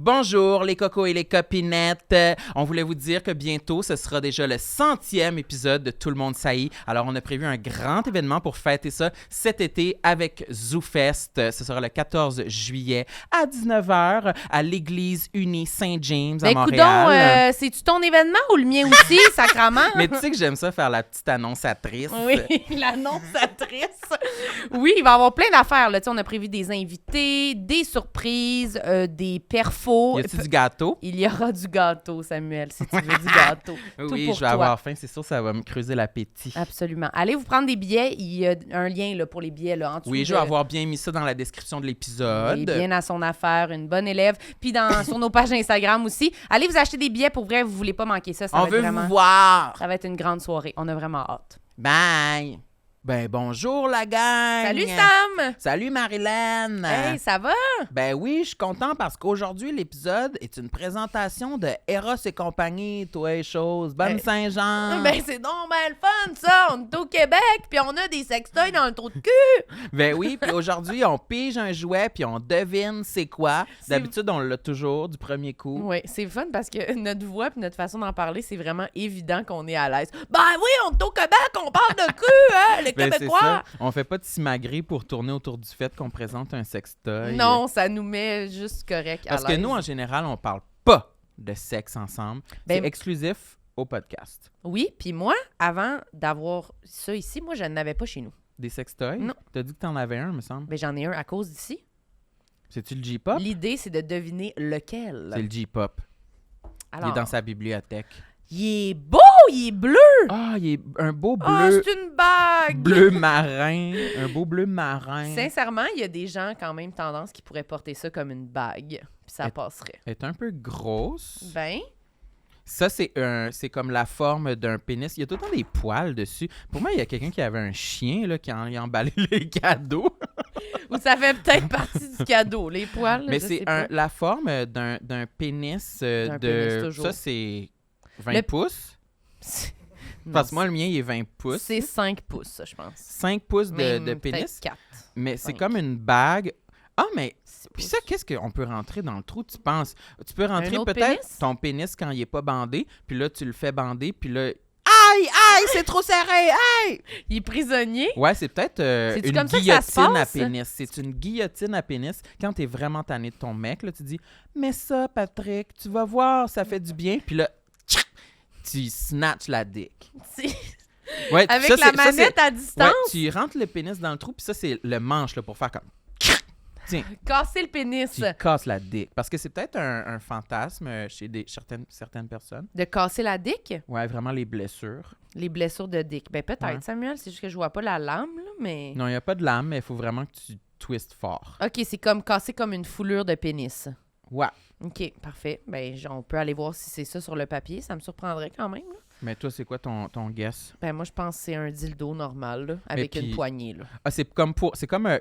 Bonjour les cocos et les copinettes. On voulait vous dire que bientôt, ce sera déjà le 100e épisode de Tout le monde saillit. Alors, on a prévu un grand événement pour fêter ça cet été avec ZooFest. Ce sera le 14 juillet à 19h à l'Église Unie Saint-James à Montréal. C'est-tu ton événement ou le mien aussi, sacrament? Mais tu sais que j'aime ça faire la petite annonçatrice. Oui, l'annonçatrice. Oui, il va y avoir plein d'affaires. Là. On a prévu des invités, des surprises, des perfos. Y a-tu du gâteau? Il y aura du gâteau, Samuel, si tu veux du gâteau. Oui, je vais avoir faim. C'est sûr, ça va me creuser l'appétit. Absolument. Allez vous prendre des billets. Il y a un lien là, pour les billets là, en dessous. Oui, je vais avoir bien mis ça dans la description de l'épisode. Oui, bien à son affaire, une bonne élève. Puis sur nos pages Instagram aussi. Allez vous acheter des billets. Pour vrai, vous voulez pas manquer ça. On veut vous voir. Ça va être une grande soirée. On a vraiment hâte. Bye! Ben bonjour la gang! Salut Sam! Salut Marilyn! Hey, ça va? Ben oui, je suis content parce qu'aujourd'hui, l'épisode est une présentation de Eros et compagnie, toi et chose. Bonne Saint-Jean! Ben c'est donc ben le fun ça! On est au Québec puis on a des sextoys dans le trou de cul! Ben oui, puis aujourd'hui, on pige un jouet puis on devine c'est quoi. D'habitude, on l'a toujours du premier coup. Oui, c'est fun parce que notre voix puis notre façon d'en parler, c'est vraiment évident qu'on est à l'aise. Ben oui, on est au Québec, on parle de cul, hein, les Québécois! C'est ça. On fait pas de simagrée pour tourner autour du fait qu'on présente un sextoy. Non, ça nous met juste correct à l'aise. Parce que nous, en général, on parle pas de sexe ensemble. C'est exclusif au podcast. Oui, puis moi, avant d'avoir ça ici, moi, je n'avais pas chez nous. Des sextoys? Non. T'as dit que t'en avais un, me semble. Ben j'en ai un à cause d'ici. C'est-tu le J-pop? L'idée, c'est de deviner lequel. C'est le J-pop. Alors, il est dans sa bibliothèque. Il est beau, il est bleu! Ah, il est un beau bleu. Ah, c'est une bague! Bleu marin. Un beau bleu marin. Sincèrement, il y a des gens quand même tendance qui pourraient porter ça comme une bague. Puis ça passerait. Elle est un peu grosse. Ben... Ça, c'est comme la forme d'un pénis. Il y a tout le temps des poils dessus. Pour moi, il y a quelqu'un qui avait un chien là, qui a emballé les cadeaux. Ou ça fait peut-être partie du cadeau, les poils. Mais c'est la forme d'un pénis toujours. Ça, c'est 20 pouces. Parce que moi, le mien, il est 20 pouces. C'est 5 pouces, ça, je pense. 5 pouces de pénis. 4. Mais c'est comme une bague. Ah, mais... Puis ça, qu'est-ce qu'on peut rentrer dans le trou, tu penses? Tu peux rentrer peut-être ton pénis quand il est pas bandé, puis là, tu le fais bander, puis là... Aïe, c'est trop serré, aïe! Il est prisonnier? Ouais, c'est peut-être une guillotine à pénis. C'est une guillotine à pénis. Quand t'es vraiment tanné de ton mec, là, tu dis « Mais ça, Patrick, tu vas voir, ça fait du bien. » Puis là, tu snatches la dick. Ouais, avec ça, la manette à distance? Ouais, tu rentres le pénis dans le trou, puis ça, c'est le manche là, pour faire comme... Tiens, casser le pénis. Tu casses la dick. Parce que c'est peut-être un fantasme chez certaines personnes. De casser la dick? Ouais, vraiment les blessures. Les blessures de dick. Ben peut-être, ouais. Samuel, c'est juste que je vois pas la lame, là, mais... Non, il n'y a pas de lame, mais il faut vraiment que tu twistes fort. OK, c'est comme casser comme une foulure de pénis. Ouais. OK, parfait. Ben on peut aller voir si c'est ça sur le papier. Ça me surprendrait quand même, là. Mais toi, c'est quoi ton guess? Ben moi, je pense que c'est un dildo normal, là, avec une poignée, là. Ah, c'est comme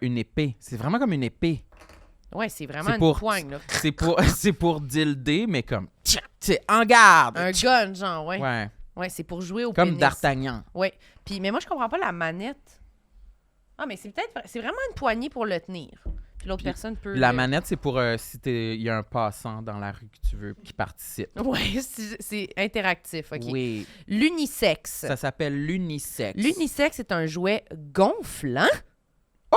une épée. C'est vraiment comme une épée. Ouais, c'est vraiment une poigne, là. C'est pour dilder, mais comme... C'est en garde! Un gun, genre, ouais. Ouais. Ouais, c'est pour jouer au comme pénis. D'Artagnan. Ouais. Puis, mais moi, je comprends pas la manette. Ah, mais c'est vraiment une poignée pour le tenir. Puis l'autre personne peut... La manette, c'est pour si il y a un passant dans la rue que tu veux qui participe. Oui, c'est interactif, OK. Oui. L'unisexe. Ça s'appelle l'unisexe. L'unisexe est un jouet gonflant. Oh!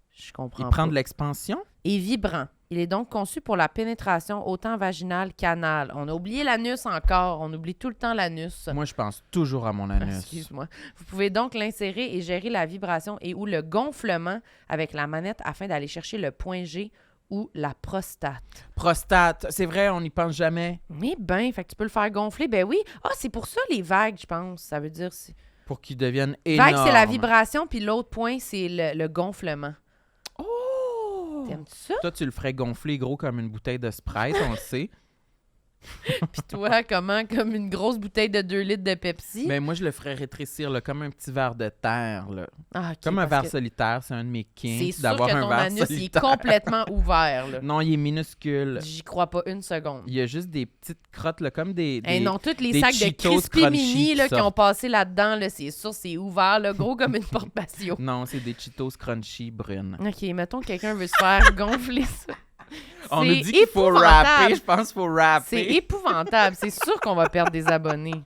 Je comprends pas. Il prend de l'expansion? Et vibrant. Il est donc conçu pour la pénétration autant vaginale qu'anale. On a oublié l'anus encore. On oublie tout le temps l'anus. Moi, je pense toujours à mon anus. Excuse-moi. Vous pouvez donc l'insérer et gérer la vibration et ou le gonflement avec la manette afin d'aller chercher le point G ou la prostate. Prostate, c'est vrai, on n'y pense jamais. Mais ben, fait que tu peux le faire gonfler. Ben oui. Ah, c'est pour ça les vagues, je pense. Ça veut dire... Pour qu'ils deviennent énormes. Vague, c'est la vibration, puis l'autre point, c'est le gonflement. Oh! T'aimes-tu ça? Toi, tu le ferais gonfler gros comme une bouteille de Sprite, on le sait. Puis toi, comment? Comme une grosse bouteille de 2 litres de Pepsi? Mais moi, je le ferais rétrécir là, comme un petit verre de terre. Là. Ah, okay, comme un verre solitaire, c'est un de mes kinks. C'est sûr que ton anus il est complètement ouvert. Là. Non, il est minuscule. J'y crois pas une seconde. Il y a juste des petites crottes, là, comme des non, tous les sacs de Crispy Mini là, qui ont passé là-dedans, là, c'est sûr, c'est ouvert, là, gros comme une porte-patio. Non, c'est des Cheetos crunchy brunes. OK, mettons que quelqu'un veut se faire gonfler ça. On C'est nous dit qu'il faut épouvantable. rapper, je pense qu'il faut C'est rapper. épouvantable. C'est sûr qu'on va perdre des abonnés.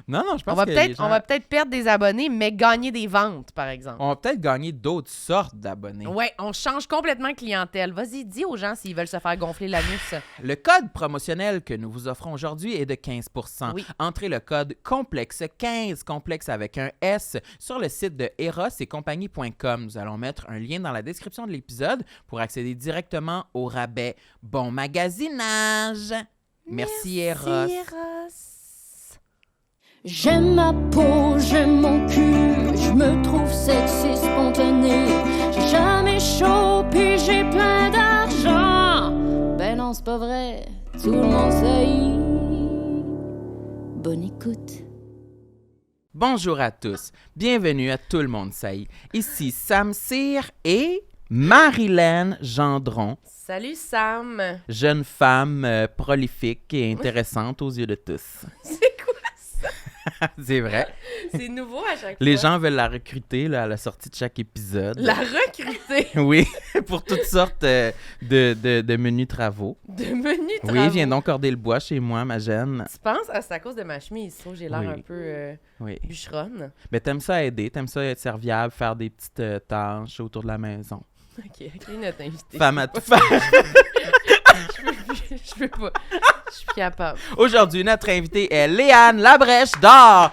Non, je pense On va que les peut-être gens... on va peut-être perdre des abonnés, mais gagner des ventes, par exemple. On va peut-être gagner d'autres sortes d'abonnés. Ouais, on change complètement de clientèle. Vas-y, dis aux gens s'ils veulent se faire gonfler l'anus. Le code promotionnel que nous vous offrons aujourd'hui est de 15 %. Oui. Entrez le code COMPLEXE15, complexe avec un S, sur le site de erosetcompagnie.com. Nous allons mettre un lien dans la description de l'épisode pour accéder directement au rabais. Bon magasinage! Merci Eros. J'aime ma peau, j'aime mon cul, je me trouve sexy spontané. J'ai jamais chaud, puis j'ai plein d'argent. Ben non, c'est pas vrai, tout le monde sait. Bonne écoute. Bonjour à tous, bienvenue à Tout le monde sait. Ici Sam Cyr et Marilyn Gendron, Salut Sam. jeune femme prolifique et intéressante aux yeux de tous. C'est quoi? C'est vrai. C'est nouveau à chaque fois. Les gens veulent la recruter là, à la sortie de chaque épisode. La recruter Oui, pour toutes sortes de menus travaux. de menu travaux. Oui, viens donc corder le bois chez moi, ma jeune. Tu penses? Ah, c'est à cause de ma chemise. Je trouve que j'ai l'air Oui. un peu Oui. bûcheronne. Mais t'aimes ça aider, t'aimes ça être serviable, faire des petites tâches autour de la maison. OK, notre invité. Femme à tout faire. Je peux pas. Je suis capable. Aujourd'hui, notre invitée est Léane Labrèche d'Or.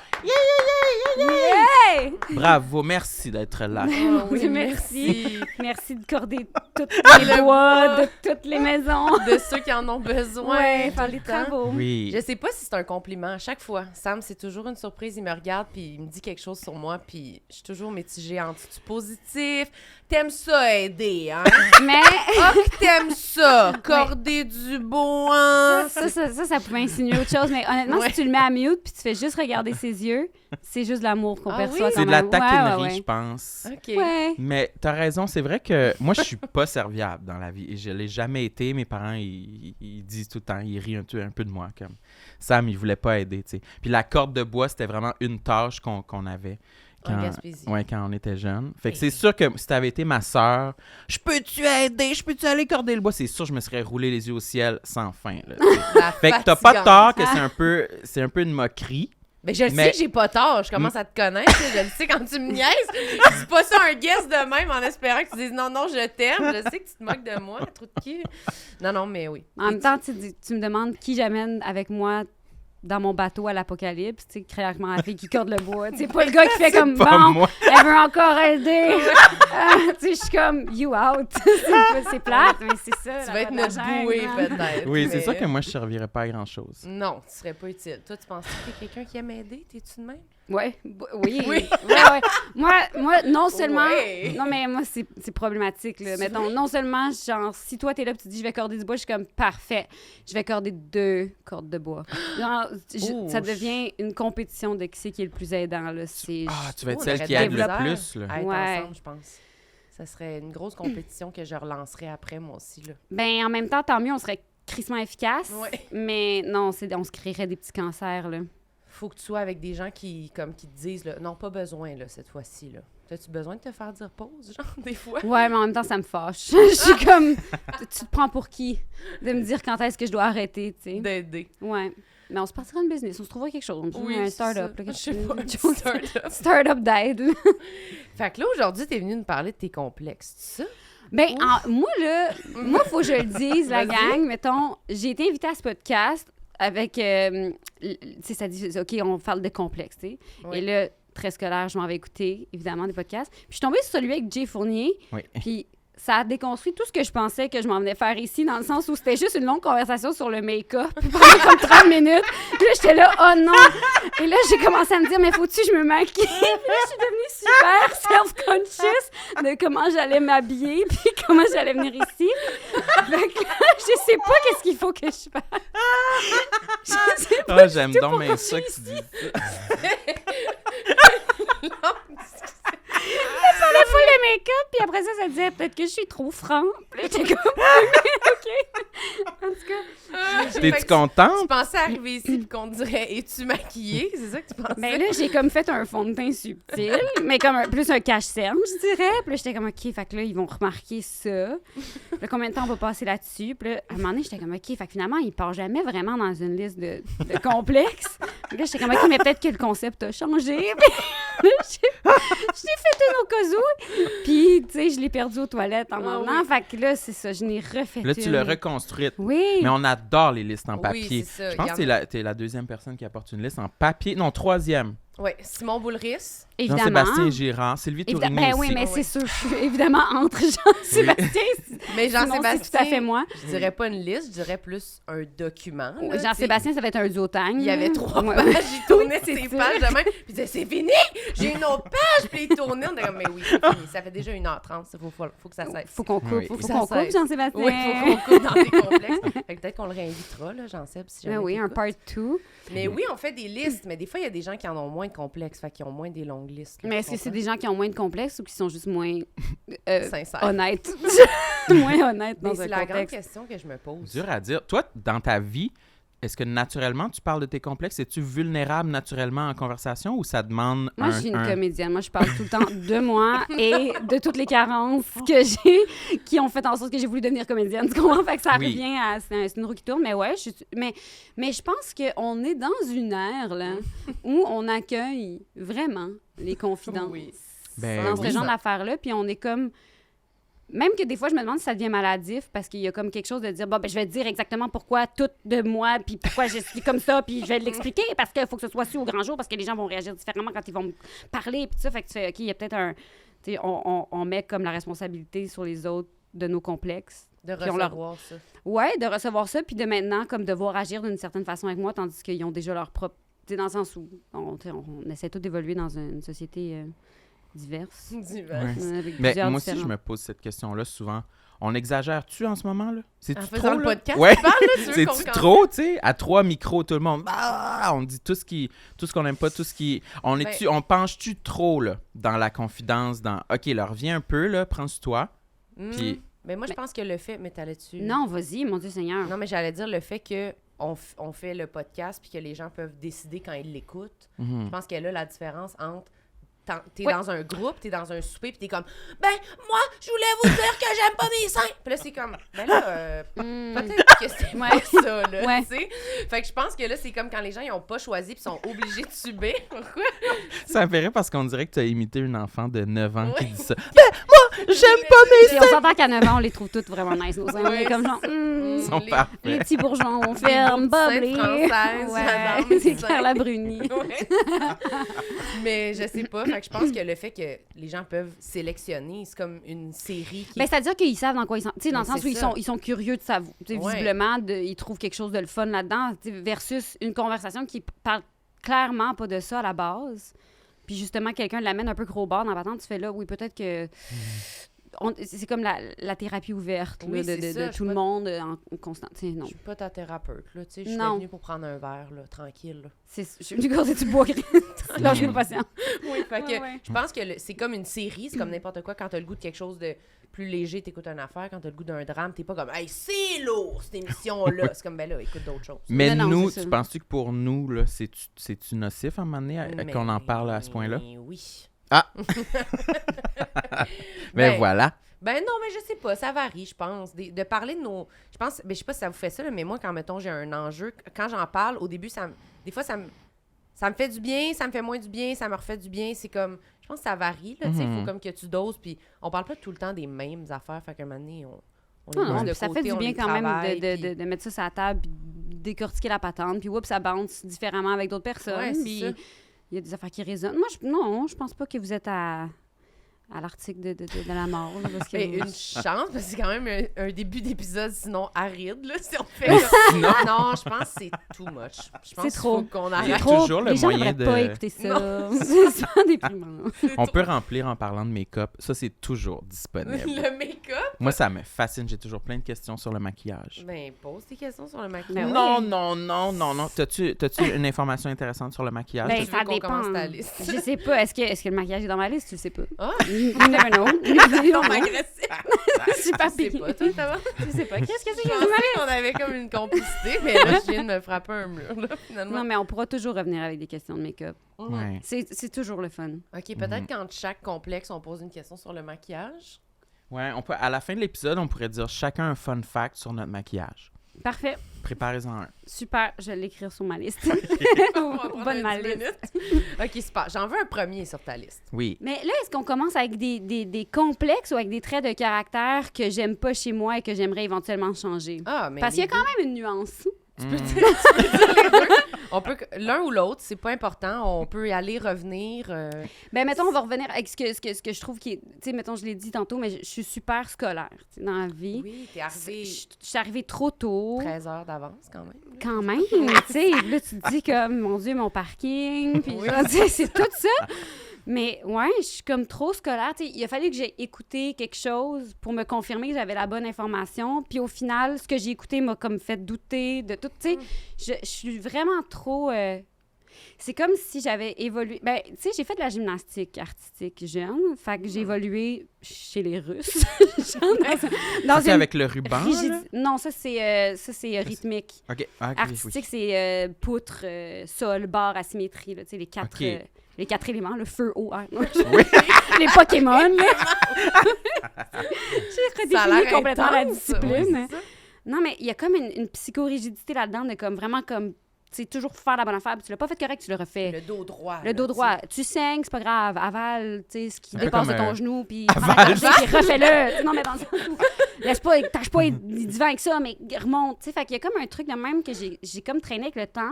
Hey! Bravo, merci d'être là. Ah oui, Merci. Merci de corder toutes Le les bois. bois de toutes les maisons. De ceux qui en ont besoin. Ouais, faire tout les le temps. travaux. Oui. Je sais pas si c'est un compliment à chaque fois. Sam, c'est toujours une surprise. Il me regarde puis il me dit quelque chose sur moi puis je suis toujours mitigée entre du positif. T'aimes ça aider, hein? Mais Ah, que t'aimes ça! Corder du bois! ça pouvait insinuer autre chose. Mais honnêtement, Ouais. si tu le mets à mute puis tu fais juste regarder ses yeux, c'est juste de l'amour qu'on Ah perçoit oui? quand C'est de la même. taquinerie, Ouais, je ouais, pense. OK. ouais. Ouais. Mais t'as raison, c'est vrai que moi, je suis pas serviable dans la vie. Et je l'ai jamais été. Mes parents, ils disent tout le temps, ils rient un peu de moi. Comme Sam, il voulait pas aider, tu sais. Puis la corde de bois, c'était vraiment une tâche qu'on avait. En Gaspésie. Ouais, quand on était jeune. Fait que c'est sûr que si t'avais été ma sœur, je peux-tu aider? Je peux-tu aller corder le bois? C'est sûr, je me serais roulé les yeux au ciel sans fin. Là, tu sais. La Fait que t'as pas fatigante. tort que c'est un peu une moquerie. Mais je le Mais- sais que j'ai pas tort. Je commence à te connaître. Je le sais quand tu me niaises. C'est pas ça un guess de même en espérant que tu dises non, je t'aime. Je sais que tu te moques de moi, trou de cul. Non, mais oui. En même temps, tu me demandes qui j'amène avec moi dans mon bateau à l'apocalypse, tu sais, clairement la fille qui corde le bois. C'est pas le gars qui fait comme Pas bon, moi. elle veut encore aider. Tu sais, je suis comme you out. c'est plate, mais c'est ça. Tu la vas être loi de la notre jungle, bouée, hein. peut-être. Oui, c'est mais- sûr que moi, je servirais pas à grand-chose. Non, tu serais pas utile. Toi, tu penses que t'es quelqu'un qui aime aider? T'es-tu de même? Ouais, oui. Oui. Ouais. Moi, non seulement. Ouais. Non, mais moi, c'est problématique, là. C'est Mettons, vrai? non seulement, genre, si toi, t'es là, puis tu dis, je vais corder du bois, je suis comme, parfait. Je vais corder 2 cordes de bois. Genre, Ouh. ça devient une compétition de qui c'est qui est le plus aidant, là. C'est. Ah, tu vas être Oh, on celle aurait qui de la aide le misère plus, là. à être Ouais. ensemble, je pense. Ça serait une grosse compétition que je relancerais après, moi aussi, là. Ben, en même temps, tant mieux, on serait crissement efficace. Ouais. Mais non, on se créerait des petits cancers, là. Faut que tu sois avec des gens qui te disent, là, non, pas besoin, là, cette fois-ci, là. T'as-tu besoin de te faire dire pause, genre, des fois? Ouais, mais en même temps, ça me fâche. Je suis comme, tu te prends pour qui? De me dire quand est-ce que je dois arrêter, tu sais. D'aider. Ouais. Mais on se partira une business, on se trouvera quelque chose. On se trouve un c'est ça. start-up. là, Je sais quelque pas, chose. un start-up. Start-up d'aide. Fait que là, aujourd'hui, t'es venu nous parler de tes complexes, c'est ça? Ben, moi, là, faut que je le dise, la Vas-y. gang. Mettons, j'ai été invitée à ce podcast avec, tu sais, ça dit, OK, on parle de complexe, tu sais. Oui. Et là, très scolaire, je m'en vais écouter, évidemment, des podcasts. Puis je suis tombée sur celui avec Jay Fournier. Oui. Puis ça a déconstruit tout ce que je pensais que je m'en venais faire ici, dans le sens où c'était juste une longue conversation sur le make-up pendant comme 30 minutes. Puis là, j'étais là, oh non! Et là, j'ai commencé à me dire, mais faut-tu que je me maquille? Puis là, je suis devenue super self-conscious de comment j'allais m'habiller, puis comment j'allais venir ici. Fait que là, je sais pas qu'est-ce qu'il faut que je fasse. Je sais pas. Ah, j'aime tout donc pourquoi bien je ça suis que tu dis. Ça le full le make-up, puis après ça disait peut-être que je suis trop franc. Puis là, j'étais comme, OK. En tout cas, T'es-tu Tu contente? pensais arriver ici et qu'on te dirait « Es-tu maquillée? » C'est ça que tu pensais? ben là, j'ai comme fait un fond de teint subtil, mais comme plus un cache-cerne, je dirais. Puis là, j'étais comme, OK, fait que là, ils vont remarquer ça. Puis là, combien de temps on va passer là-dessus? Puis là, à un moment donné, j'étais comme, OK, fait que finalement, ils partent jamais vraiment dans une liste de complexes. Puis là, j'étais comme, OK, mais peut-être que le concept a changé. Puis là, je l'ai fait une au cas où. Puis, tu sais, je l'ai perdu aux toilettes en moment. Oui. Fait que là, c'est ça, je n'ai refait Là, tu une. l'as reconstruite. Oui. Mais on adore les listes en Oui, papier. c'est ça. Je pense Il y que t'es la deuxième personne qui apporte une liste en papier. Non, troisième. Oui, Simon Boulris. Évidemment. Jean-Sébastien Girard, Sylvie Tourigny Ben aussi. oui, mais Oui. c'est sûr, je suis évidemment entre Jean-Sébastien. Mais Sinon, Jean-Sébastien, c'est tout à fait moi. je dirais pas une liste, je dirais plus un document. là, Jean-Sébastien, ça va être un duotang. Il y avait 3 Ouais, pages, ouais. il tournait Oui, ses c'est pages de même, puis il disait « C'est fini! J'ai une autre page! » Puis il tournait, on était comme « Mais oui, c'est fini, ça fait déjà 1h30, faut que ça cesse. » Faut qu'on coupe, Oui. faut Ça qu'on coupe, cesse. Jean-Sébastien. Oui, il faut qu'on coupe dans tes complexes. Fait que peut-être qu'on le réinvitera, là, Jean-Seb, si jamais Ben oui, un t'écoutes. part 2. Mais oui, on fait des listes, mais des fois, il y a des gens qui en ont moins de complexes, fait qu'ils ont moins des longues listes. là, Mais tu est-ce que c'est comprends? des gens qui ont moins de complexes ou qui sont juste moins Sincères. honnêtes? Moins honnêtes Mais dans c'est un la grande contexte. question que je me pose. Dur à dire. Toi, dans ta vie, est-ce que naturellement, tu parles de tes complexes? Es-tu vulnérable naturellement en conversation ou ça demande Moi, un... je suis une un- comédienne. Moi, je parle tout le temps de moi et de toutes les carences que j'ai qui ont fait en sorte que j'ai voulu devenir comédienne. Tu comprends? Fait que ça Oui. revient à... C'est une roue qui tourne, mais ouais. Mais je pense qu'on est dans une ère, là, où on accueille vraiment les confidences. Oui. Ben Dans ce oui. genre d'affaires-là, puis on est comme... Même que des fois, je me demande si ça devient maladif, parce qu'il y a comme quelque chose de dire, bon, ben, je vais te dire exactement pourquoi tout de moi, puis pourquoi je suis comme ça, puis je vais l'expliquer, parce qu'il faut que ce soit su au grand jour, parce que les gens vont réagir différemment quand ils vont me parler, puis tout ça. Fait que tu fais, OK, il y a peut-être un... Tu sais, on met comme la responsabilité sur les autres de nos complexes. De Puis on leur- recevoir ça. Ouais, de recevoir ça, puis de maintenant, comme devoir agir d'une certaine façon avec moi, tandis qu'ils ont déjà leur propre... Tu sais, dans le sens où on essaie tous d'évoluer dans une société diverse. Divers. Ouais. Avec Mais plusieurs moi aussi, je différents- me pose cette question-là souvent. On exagère-tu en ce moment, là? C'est-tu En faisant trop, le là? podcast, Ouais. tu parles, là, tu veux qu'on C'est-tu trop, tu sais? À 3 micros, tout le monde, on dit tout ce qu'on n'aime pas, tout ce qui... On penche-tu trop, là, dans la confidence, dans... OK, là, reviens un peu, là, prends sur toi. Puis- Mais moi, je pense que le fait... Mais t'allais-tu... Non, vas-y, mon Dieu Seigneur. Non, mais j'allais dire le fait que on fait le podcast puis que les gens peuvent décider quand ils l'écoutent. Mhm. Je pense qu'elle a la différence entre... T'es Ouais. dans un groupe, t'es dans un souper, puis t'es comme « Ben, moi, je voulais vous dire que j'aime pas mes seins! » Puis là, c'est comme « Ben là, peut-être que c'est Ouais. pas ça, là, Ouais. tu sais. » Fait que je pense que là, c'est comme quand les gens, ils ont pas choisi puis sont obligés de subir. Pourquoi? Ça me fait rire parce qu'on dirait que tu as imité une enfant de 9 ans qui Oui. dit ça. J'aime pas Puis on s'entend qu'à 9 ans, on les trouve toutes vraiment nice, nos seins. On est comme genre, Ils sont les- parfaits. les petits bourgeons, on ferme, beaux seins bubbly. françaises, j'adore mes c'est seins. Carla Bruni. Ouais. Mais je sais pas. Fait que je pense que le fait que les gens peuvent sélectionner, c'est comme une série qui... Ben, c'est-à-dire qu'ils savent dans quoi ils sont. Tu sais, dans le Mais sens c'est où ça. ils sont curieux de savoir. Tu sais, Ouais. visiblement, ils trouvent quelque chose de le fun là-dedans, tu sais, versus une conversation qui parle clairement pas de ça à la base. Puis justement, quelqu'un l'amène un peu gros bord dans la patente, tu fais là, oui, peut-être que. C'est comme la thérapie ouverte Oui, là, c'est de ça, je tout suis le pas- monde en constant. Tu sais, non. Je suis pas ta thérapeute, là. Tu sais, je suis Non. venue pour prendre un verre, là, tranquille, là. Du coup, tu bois, là, je suis pas patient. Oui, fait que Ouais, ouais. je pense que c'est comme une série, c'est comme n'importe quoi. Quand t'as le goût de quelque chose de plus léger, t'écoutes une affaire. Quand t'as le goût d'un drame, t'es pas comme « Hey, c'est lourd, cette émission-là! » C'est comme « Ben là, écoute d'autres choses. » Mais Non, non, nous, c'est tu ça. penses-tu que pour nous, là, c'est-tu nocif à un moment donné Mais- qu'on en parle à ce point-là? Oui. Ben voilà. Ben non, mais je sais pas, ça varie, je pense. De parler de nos... Je pense, ben je sais pas si ça vous fait ça, là, mais moi, quand, mettons, j'ai un enjeu, quand j'en parle, au début, des fois, ça me fait du bien, ça me fait moins du bien, ça me refait du bien. C'est comme... Je pense que ça varie, là, tu sais. Il faut comme que tu doses, puis on parle pas tout le temps des mêmes affaires, fait qu'à un moment donné, on les Non, mise non, de puis ça côté, fait du on bien les quand même travaille, de, puis- de mettre ça sur la table, puis décortiquer la patente, puis ça bounce différemment avec d'autres personnes. Ouais, c'est puis ça. il y a des affaires qui résonnent. Moi, je pense pas que vous êtes à l'article de la mort. Là, parce que Mais une chance, parce que c'est quand même un début d'épisode, sinon aride, là, si on fait... Mais comme- sinon- Non, je pense que c'est too much. Je pense qu'il trop. faut qu'on Il y a arrête. trop, toujours le les gens moyen devraient pas de- écouter ça. C'est pas déprimant. On peut remplir en parlant de make-up. Ça, c'est toujours disponible. Le make-up? Moi, ça me fascine. J'ai toujours plein de questions sur le maquillage. Ben, pose des questions sur le maquillage. Ben oui. Non. T'as-tu une information intéressante sur le maquillage? Ben, tu veux ça qu'on dépend. commence ta liste? Je sais pas. Est-ce que le maquillage est dans ma liste? Tu le sais pas. Ah! You never know. Non, mais agressif. Super Je sais piqué. pas, toi, ça va? Je sais pas. Qu'est-ce que c'est Je que pensais qu'on avait comme une complicité, mais là, je viens de me frapper un mur, là, finalement. Non, mais on pourra toujours revenir avec des questions de make-up. Ouais. C'est toujours le fun. OK, peut-être qu'entre chaque complexe, on pose une question sur le maquillage. Ouais, on peut, à la fin de l'épisode, on pourrait dire chacun un fun fact sur notre maquillage. Parfait. Préparez-en un. Super. Je vais l'écrire sur ma liste. On va prendre Bonne un ma 10 liste. minutes. OK, super. J'en veux un premier sur ta liste. Oui. Mais là, est-ce qu'on commence avec des complexes ou avec des traits de caractère que j'aime pas chez moi et que j'aimerais éventuellement changer? Ah, mais Parce qu'il y a les quand même une nuance. Tu peux dire les deux. On peut l'un ou l'autre, c'est pas important. On peut y aller, revenir. Ben, mettons, on va revenir avec ce que je trouve qui est... Tu sais, mettons, je l'ai dit tantôt, mais je suis super scolaire, tu sais, dans la vie. Oui, t'es arrivé Je suis arrivée trop tôt. 13 heures d'avance quand même. Quand même, tu sais. Là, tu te dis comme, mon Dieu, mon parking, puis Oui. genre, tu sais, c'est tout ça. Mais ouais, je suis comme trop scolaire. Tu sais, il a fallu que j'ai écouté quelque chose pour me confirmer que j'avais la bonne information. Puis au final, ce que j'ai écouté m'a comme fait douter de tout. Tu sais, je suis vraiment trop... C'est comme si j'avais évolué... Ben, tu sais, j'ai fait de la gymnastique artistique jeune. Fait que j'ai évolué chez les Russes. Genre dans Ça, c'est avec le ruban, rigidi- là? Non, ça, c'est rythmique. OK. Ah, ok, Artistique, c'est poutre, sol, barre, asymétrie, là, tu sais, les quatre, Ok. les 4 éléments, le feu, eau, air. Non, Oui. les Pokémon, là. J'ai Ça a redéfini l'air complètement la intense. discipline. Oui, c'est ça. Non, mais il y a comme une psychorigidité là-dedans de comme vraiment comme, tu sais, toujours faire la bonne affaire, puis tu l'as pas fait correct, tu le refais. Le dos droit. Le là, dos tu droit. Tu saignes, c'est pas grave. Avale, tu sais, ce qui Un peu dépasse de comme, ton genou, puis avale. puis refais-le. Tu sais, non, mais dans le sens où, laisse pas, tâche pas du vent avec ça, mais remonte. Tu sais, fait qu'il y a comme un truc de même que j'ai comme traîné avec le temps,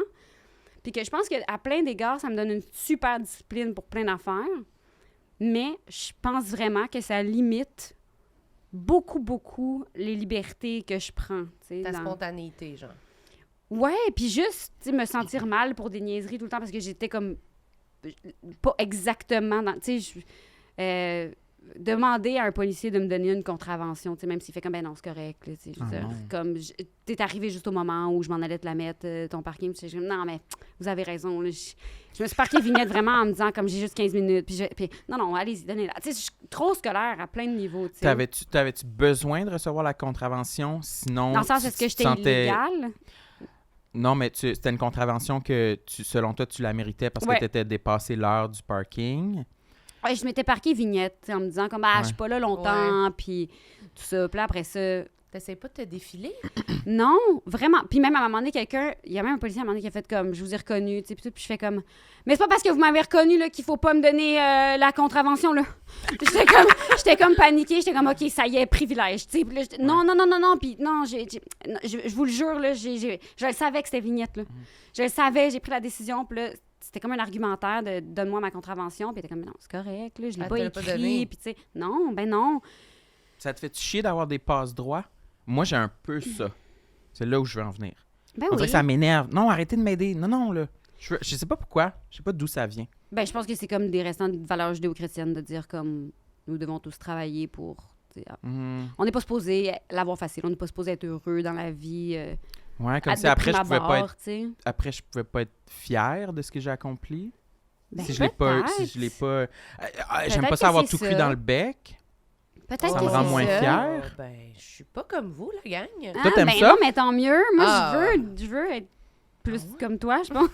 puis que je pense qu'à plein d'égards, ça me donne une super discipline pour plein d'affaires, mais je pense vraiment que ça limite beaucoup, beaucoup les libertés que je prends. Tu sais, Ta dans- spontanéité, genre. Ouais, puis juste, tu sais, me sentir mal pour des niaiseries tout le temps parce que j'étais comme pas exactement dans... Tu sais, demander à un policier de me donner une contravention, tu sais, même s'il fait comme, ben non, c'est correct, là, tu sais, je veux Ah dire, non. comme, t'es arrivé juste au moment où je m'en allais te la mettre, ton parking, puis je dis, non, mais vous avez raison, là, je me suis parquée vignette vraiment en me disant, comme, j'ai juste 15 minutes, puis non, allez-y, donnez-la. Tu sais, je suis trop scolaire à plein de niveaux, tu sais. T'avais-tu besoin de recevoir la contravention? Sinon, Dans le sens, tu- est-ce que tu j'étais sentais- illégale? Non, mais c'était une contravention que, selon toi, tu la méritais parce Ouais. que tu étais dépassé l'heure du parking. Ouais, je m'étais parquée vignette, tu sais, en me disant, comme, ah, je suis pas là longtemps, puis tout ça. Puis là, après ça, T'essayes pas de te défiler? non, vraiment. Puis même à un moment donné, il y a même un policier à un moment donné qui a fait comme, je vous ai reconnu, tu sais, puis tout, puis je fais comme, mais c'est pas parce que vous m'avez reconnu là qu'il faut pas me donner la contravention là. Puis j'étais comme paniquée, j'étais comme, ok, ça y est, privilège, tu sais. Puis là, non, puis non, non, je vous le jure là, je le savais que c'était vignette là. Je le savais, j'ai pris la décision, puis là, c'était comme un argumentaire de donne-moi ma contravention, puis t'es comme, mais non, c'est correct là, je l'ai Elle pas te l'a pas écrit, donné. puis tu sais, non, ben non. Ça te fait chier d'avoir des passe-droits? Moi, j'ai un peu ça. C'est là où je veux en venir. Ben On dirait oui. que ça m'énerve. Non, arrêtez de m'aider. Non, là. Je sais pas pourquoi. Je sais pas d'où ça vient. Ben, je pense que c'est comme des restants de valeurs judéo-chrétiennes de dire comme nous devons tous travailler pour. On n'est pas supposé l'avoir facile, on n'est pas supposé être heureux dans la vie. Ouais, comme à si de après, prime je pouvais pas être, abord, tu sais. après, je pouvais pas être fier de ce que j'ai accompli. Ben, Si je l'ai pas. peut-être. Si je l'ai pas. J'aime Peut-être pas que ça avoir c'est tout ça. cuit dans le bec. Peut-être Ça que me rend c'est moins ça. fier. Ben, je suis pas comme vous, la gang. Ah, Toi, t'aimes ben ça? non, mais tant mieux. Moi, Ah. je veux être plus comme toi, je pense.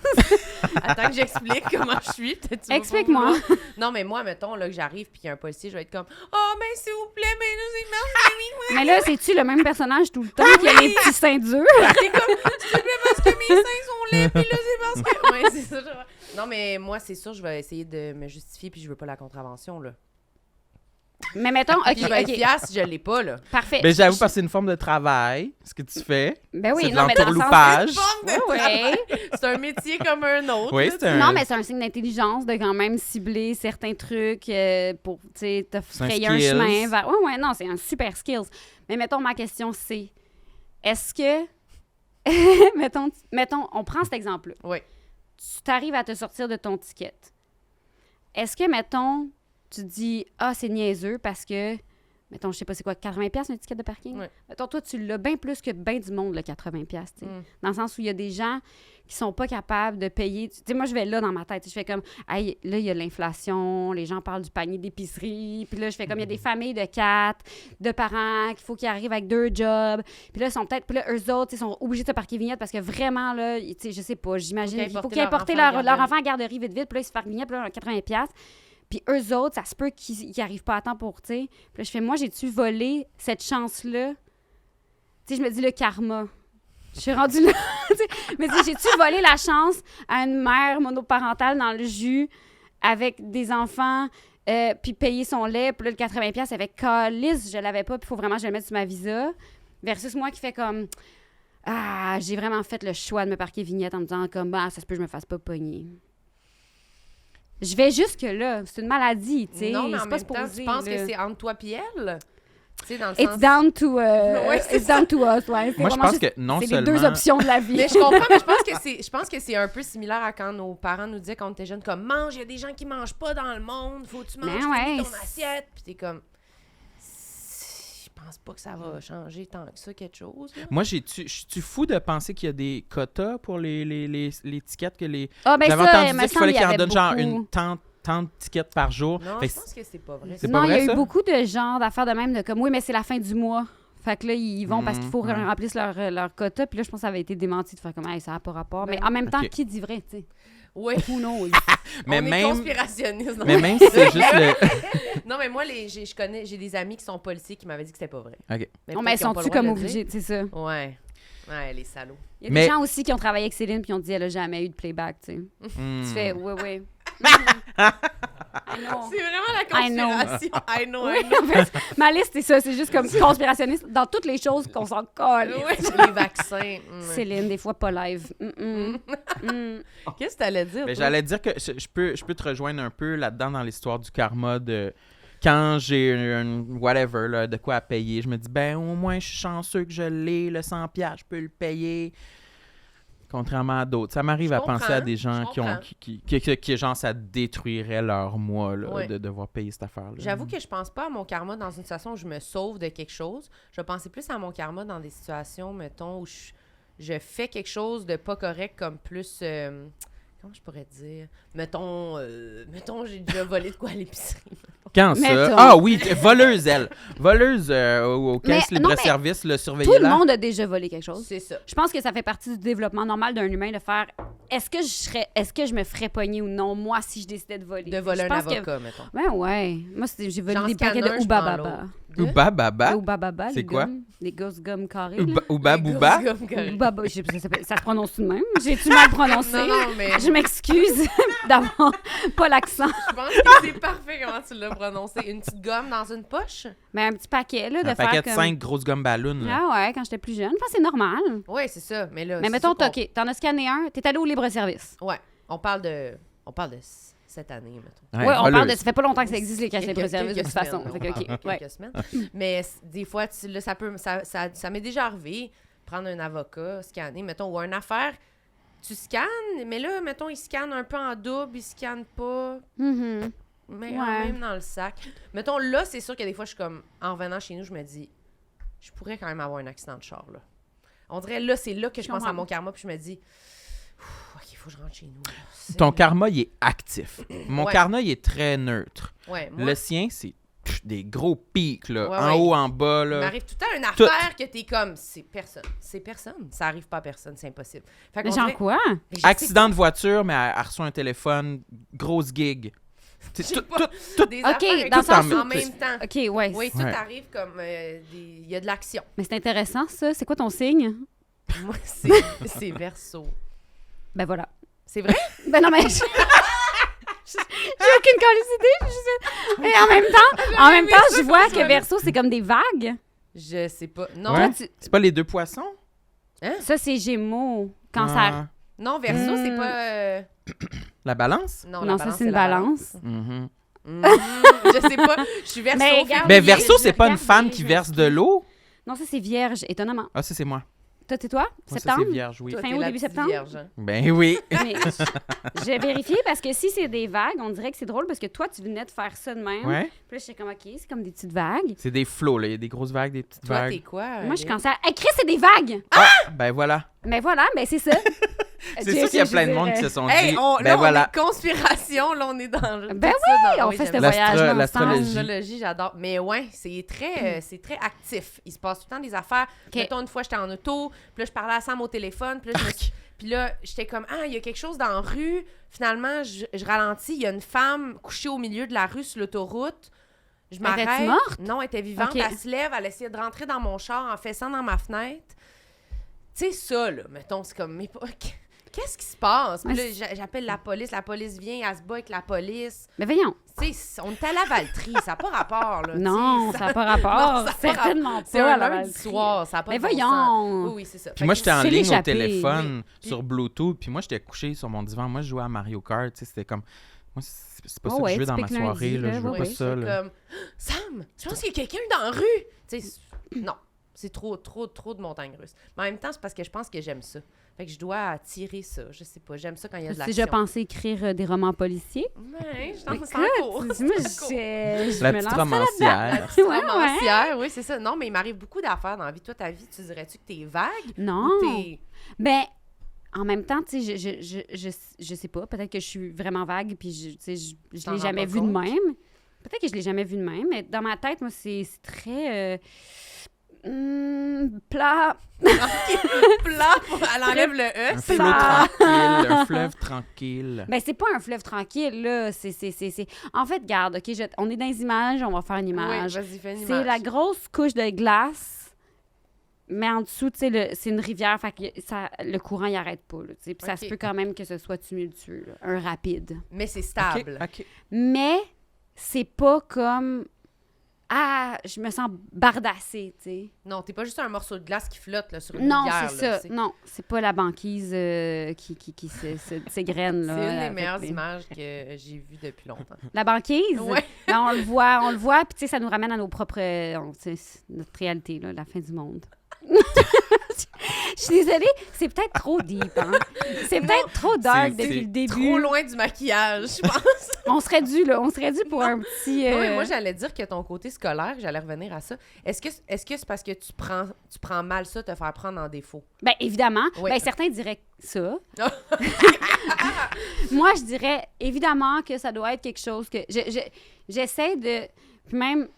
Attends que j'explique comment je suis. Peut-être tu vas pas Explique-moi. vouloir. Non, mais moi, mettons là, que j'arrive puis qu'il y a un policier, je vais être comme « Oh, ben s'il vous plaît, ben là, c'est marche, Mais là, c'est-tu le même personnage tout le temps qui a les petits seins durs? c'est comme « S'il te plaît, parce que mes seins sont laids, puis là, c'est parce que... » Ouais, c'est ça. Non, mais moi, c'est sûr, je vais essayer de me justifier puis je veux pas la contravention, là. Mais mettons, Puis je vais être OK, fière si je l'ai pas, là. parfait. Mais j'avoue, parce que c'est une forme de travail, ce que tu fais. Ben oui, c'est de non, mais dans le sens... l'entourloupage. Forme de Ouais. C'est un métier comme un autre. Oui, là, c'est un. Non, mais c'est un signe d'intelligence de quand même cibler certains trucs pour, tu sais, te C'est un frayer un skills. chemin vers... Ouais, non, c'est un super skills. Mais mettons, ma question, c'est, est-ce que... mettons, on prend cet exemple-là. Oui. Tu t'arrives à te sortir de ton ticket. Est-ce que, mettons, tu dis, ah, c'est niaiseux parce que, mettons, je sais pas c'est quoi, 80$ un ticket de parking? Ouais. Mettons, toi, tu l'as bien plus que bien du monde, le 80$, tu sais. Dans le sens où il y a des gens qui sont pas capables de payer. Tu sais, moi, je vais là dans ma tête. Je fais comme, hey, là, il y a l'inflation, les gens parlent du panier d'épicerie. Puis là, je fais comme, il y a des familles de 4, de parents qu'il faut qu'ils arrivent avec 2 jobs. Puis là, ils sont peut-être, puis là, eux autres, ils sont obligés de se parquer vignette parce que vraiment, là, tu sais, je sais pas, j'imagine, il faut qu'ils aient porté leur enfant à la garderie vite, puis là, ils se parquent vignette, puis là, 80$. Puis eux autres, ça se peut qu'ils n'arrivent pas à temps pour, tu sais. Puis là, je fais, moi, j'ai-tu volé cette chance-là? Tu sais, je me dis, le karma. Je suis rendue là. Mais j'ai-tu volé la chance à une mère monoparentale dans le jus avec des enfants, puis payer son lait, puis là, le 80$, avec calice, je l'avais pas, puis il faut vraiment que je le mette sur ma visa, versus moi qui fais comme, j'ai vraiment fait le choix de me parquer vignette en me disant comme, ça se peut que je me fasse pas pogner. Je vais jusque-là. C'est une maladie, tu sais. Non, mais en c'est pas même temps, supposé, tu penses là. que c'est entre toi et elle? Tu sais, dans le It's sens... down to, Ouais, c'est it's down to us, ouais. C'est Moi, je vraiment pense juste- que non c'est seulement... les deux options de la vie. Mais je comprends, mais je pense que c'est un peu similaire à quand nos parents nous disaient quand on était jeunes, comme, mange, il y a des gens qui mangent pas dans le monde, faut que tu manges ouais, ton assiette. Puis t'es comme, je pense pas que ça va changer tant que ça, quelque chose. Là. Moi, je suis fou de penser qu'il y a des quotas pour les tickets que les... Ah, ben J'avais ça, entendu il me dire qu'il semble fallait qu'il y qu'ils en avait donnent genre beaucoup. une tant de tickets par jour. Non, Fait je que pense que c'est pas vrai. c'est ça. pas Non, il y vrai, a eu ça? beaucoup de genres d'affaires de même, de comme, oui, mais c'est la fin du mois. Fait que là, ils vont parce qu'il faut qu'ils remplissent leur quota. Puis là, je pense que ça avait été démenti de faire comme, hey, ça n'a pas rapport. Mais en même temps, Ok. qui dit vrai, tu sais? Oui, Who knows? Mais on est même... conspirationniste. Mais même si c'est juste le... Non, mais moi, j'ai des amis qui sont policiers qui m'avaient dit que c'était pas vrai. OK. Mais Non, peut-être mais qu'ils ont pas sont-tu le droit comme de le obligés? C'est ça. dire. Ouais. Ouais, les salauds. Il y a Mais- des gens aussi qui ont travaillé avec Céline puis ont dit, elle a jamais eu de playback, tu sais. Hmm. Tu fais, oui. I know. C'est vraiment la I know. conspiration. I know, Oui, I know. en fait, ma liste, c'est ça. C'est juste comme conspirationniste dans toutes les choses qu'on s'en colle. Oui, les vaccins. Céline, des fois pas live. Qu'est-ce que t'allais dire? Ben, toi? j'allais dire que je peux te rejoindre un peu là-dedans dans l'histoire du karma de quand j'ai un whatever là, de quoi à payer, je me dis ben au moins je suis chanceux que je l'ai, le 100$, je peux le payer. Contrairement à d'autres. Ça m'arrive Je à penser à comprends, des gens je qui ont comprends. qui genre ça détruirait leur mois là, Ouais. de devoir payer cette affaire-là. J'avoue que je pense pas à mon karma dans une situation où je me sauve de quelque chose. Je pensais plus à mon karma dans des situations, mettons, où je fais quelque chose de pas correct, comme plus... comment je pourrais dire? Mettons, j'ai déjà volé de quoi à l'épicerie. Quand ça? Mettons. Ah oui, voleuse, elle. Voleuse au caisse Mais- non, mais libre-service, le surveiller Tout le là. monde a déjà volé quelque chose. C'est ça. Je pense que ça fait partie du développement normal d'un humain de faire est-ce que je me ferais pogner ou non, moi, si je décidais de voler. De voler Je un pense que- avocat, mettons. Ouais. Moi, j'ai volé J'en des paquets scanne un, de je prends Oubababa. Ou baba. Les Oubababa, C'est les quoi? gommes. Les grosses gommes carrées. là. Ouba bouba. Oubaba, ça se prononce tout de même. J'ai-tu mal prononcé? Non, non, mais Je m'excuse d'avoir pas l'accent. je pense que c'est parfait comment tu l'as prononcé. Une petite gomme dans une poche? Mais un petit paquet, là, de Un faire paquet de comme... 5 grosses gommes ballons. là. Ah ouais, quand j'étais plus jeune. Je pense que c'est normal. Oui, c'est ça. Mais là, Mais c'est mettons, sûr qu'on- OK, t'en as scanné un, t'es allé au libre-service. Ouais, on parle de cette année, mettons. Ouais, on voleuse. parle de... Ça fait pas longtemps que ça existe, les caisses Quelques- libre-service, de quelques toute façon. semaines, Fait que, on OK, parle ouais. quelques semaines. Mais des fois, là, ça m'est déjà arrivé, prendre un avocat, scanner, mettons, ou une affaire, tu scannes, mais là, mettons, il scanne un peu en double, il scanne pas, Mhm. mais Ouais. même dans le sac. Mettons, là, c'est sûr que des fois, je suis comme, en revenant chez nous, je me dis, je pourrais quand même avoir un accident de char, là. On dirait, là, c'est là que je pense à comprends. mon karma, puis je me dis, OK, il faut que je rentre chez nous. là. C'est- Ton karma, il est actif. Mon Ouais. karma, il est très neutre. Ouais, moi, Le sien, c'est des gros pics, là. Ouais, en ouais. haut, en bas, il là. m'arrive tout le temps une Tout. affaire que t'es comme, c'est personne. Ça arrive pas à personne, c'est impossible. Fait Mais qu'on genre dirait- quoi? Mais je sais Accident de voiture, mais elle reçoit un téléphone, grosse gig. C'est Je sais tout, pas. tout, des OK, affaires dans le tout sens en où- même temps. OK, ouais. Oui, tout Ouais. arrive comme il y a de l'action. Mais c'est intéressant, ça. C'est quoi ton signe? Moi, c'est verso. Ben voilà. C'est vrai? Ben non, mais... J'ai aucune idée. Mais en même temps, je vois que Verseau, c'est comme des vagues. Je sais pas. Non, Ouais. Toi, tu- C'est pas les 2 poissons? Ça, c'est Gémeaux. Cancer. Ah, non, verso, c'est Hmm. pas. la balance? Non, Non, la ça, balance, c'est une la balance. Mhm. Je sais pas. Je suis verso. Mais fait regarde, que- Ben, oui, verso, je c'est pas une regarde femme bien, qui je verse de l'eau? Non, ça, c'est Vierge, étonnamment. Ah, ça, c'est moi. Toi, t'es toi? Moi, ça, Septembre? c'est vierge, oui. Toi, Fin t'es août, la début petite septembre? vierge, hein. Ben oui. Mais j'ai vérifié parce que si c'est des vagues, on dirait que c'est drôle parce que toi, tu venais de faire ça de même. Ouais. Puis là, j'étais comme, OK, c'est comme des petites vagues. C'est des flots, là. Il y a des grosses vagues, des petites Toi, t'es vagues. quoi? Moi, je suis Léa? cancer. Hey, Chris, c'est des vagues! Ben voilà. Mais voilà, ben c'est ça. C'est sûr qu'il y a plein de monde qui se sont Hey, dit, là, ben on voilà. est conspiration, là, on est dans... Ben tout ça dans- on oui, fait ce j'aime La- voyage ensemble. l'astrologie. L'astrologie, j'adore. Mais ouais, c'est très actif. Il se passe tout le temps des affaires. OK. Mettons, une fois, j'étais en auto, puis là, je parlais à Sam au téléphone, puis là, puis là, j'étais comme, il y a quelque chose dans la rue. Finalement, je ralentis. Il y a une femme couchée au milieu de la rue sur l'autoroute. Je m'arrête. Était-tu morte? Non, elle était vivante. OK. Elle se lève, elle essayait de rentrer dans mon char en fessant dans ma fenêtre. Tu sais, ça, là, mettons, c'est comme, mais qu'est-ce qui se passe? Puis Mais là, j'appelle la police vient, elle se bat avec la police. Mais voyons. Tu sais, on est à la Valtrie, ça n'a pas rapport, là. Non, tu sais, ça n'a pas rapport. Non, ça a pas Certainement pas. C'est un à la lundi Valtrie. soir, ça n'a pas Mais de bon sens. voyons. Oui, oui, c'est ça. Puis moi, j'étais en c'est ligne au l'échappée. téléphone Oui. sur Bluetooth, puis moi, j'étais couché sur mon divan. Moi, je jouais à Mario Kart, tu sais, c'était comme... Moi, c'est pas Oh ça que ouais, je veux dans ma typique soirée, lundi, là. là, Je veux ouais. pas Oui, ça, c'est là. comme, Sam, je pense qu'il y a quelqu'un dans la rue. Tu sais, non, c'est trop de montagnes russes. Mais en même temps, c'est parce que je pense que j'aime ça. Fait que je dois attirer ça. Je sais pas, j'aime ça quand il y a de Tu as l'action. déjà pensé écrire des romans policiers? Ouais, je pense que c'est Écoute, en cours. moi, C'est en cours. je La me petite lance romancière. Petite Ouais, romancière, oui, c'est ça. Non, mais il m'arrive beaucoup d'affaires dans la vie. Toi, ta vie, tu dirais-tu que t'es vague? Non. Ou t'es... Ben, en même temps, tu sais, je sais pas. Peut-être que je suis vraiment vague, puis tu sais, je t'en l'ai rends jamais pas vu de compte? même. Peut-être que je l'ai jamais vu de même, mais dans ma tête, moi, c'est très plat. plat, elle enlève le E. Un c'est flot ça. tranquille, un fleuve tranquille. Ben, c'est pas un fleuve tranquille, là. En fait, garde, OK, on est dans les images, on va faire une Oui, image. vas-y, fais une C'est image. la grosse couche de glace, mais en dessous, tu sais, c'est une rivière, fait que le courant, il arrête pas, là, tu sais. Puis ça OK. se peut quand même que ce soit tumultueux, là, un rapide. Mais c'est OK, stable. OK. Mais c'est pas comme... Ah, je me sens bardassée, tu sais. Non, t'es pas juste un morceau de glace qui flotte là, sur une Non, rivière. c'est là, ça. Non, c'est pas la banquise qui s'égrène, là. C'est une des avec meilleures les- images que j'ai vues depuis longtemps. La banquise? Ouais. Ben, on le voit, puis tu sais, ça nous ramène à nos propres... tu sais, notre réalité, là, la fin du monde. Je suis désolée, c'est peut-être trop deep, hein? C'est peut-être trop dark C'est depuis le début. Trop loin du maquillage, je pense. On serait dû pour un petit... Oui, moi, j'allais dire que ton côté scolaire, j'allais revenir à ça. Est-ce que c'est parce que tu prends mal ça, te faire prendre en défaut? Ben, évidemment. Oui. Ben, certains diraient ça. Moi, je dirais évidemment que ça doit être quelque chose que... J'essaie de... Puis même,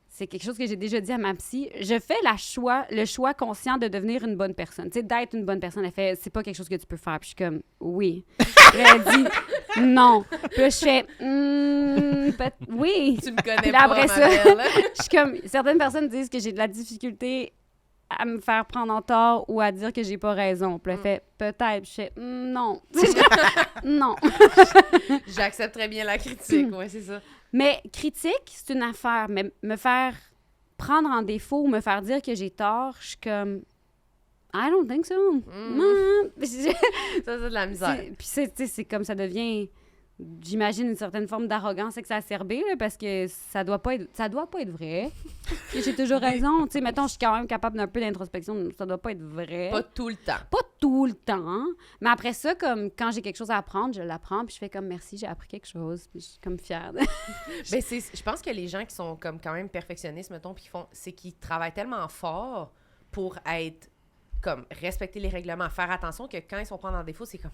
c'est quelque chose que j'ai déjà dit à ma psy. Je fais le choix conscient de devenir une bonne personne. Tu sais, d'être une bonne personne. Elle fait, c'est pas quelque chose que tu peux faire. Puis je suis comme, oui. Puis elle dit, non. Puis là, je fais, oui. Tu me connais Puis pas, là, après ma ça, belle. Je suis comme, certaines personnes disent que j'ai de la difficulté à me faire prendre en tort ou à dire que j'ai pas raison. Puis elle fait, peut-être. Puis je fais, non. Non. J'accepte très bien la critique, oui, c'est ça. Mais critique, c'est une affaire. Mais me faire prendre en défaut ou me faire dire que j'ai tort, je suis comme, I don't think so. Non. Ça, c'est de la misère. Puis c'est comme ça devient, j'imagine, une certaine forme d'arrogance exacerbée, là, parce que ça doit pas être vrai. Que j'ai toujours raison. Tu sais, mettons, je suis quand même capable d'un peu d'introspection, ça doit pas être vrai. Pas tout le temps. Pas tout le temps. Mais après ça, comme quand j'ai quelque chose à apprendre, je l'apprends, puis je fais comme merci, j'ai appris quelque chose, puis je suis comme fière. Ben, je pense que les gens qui sont comme quand même perfectionnistes, mettons, puis c'est qu'ils travaillent tellement fort pour être comme respecter les règlements, faire attention que quand ils sont pris en défaut, c'est comme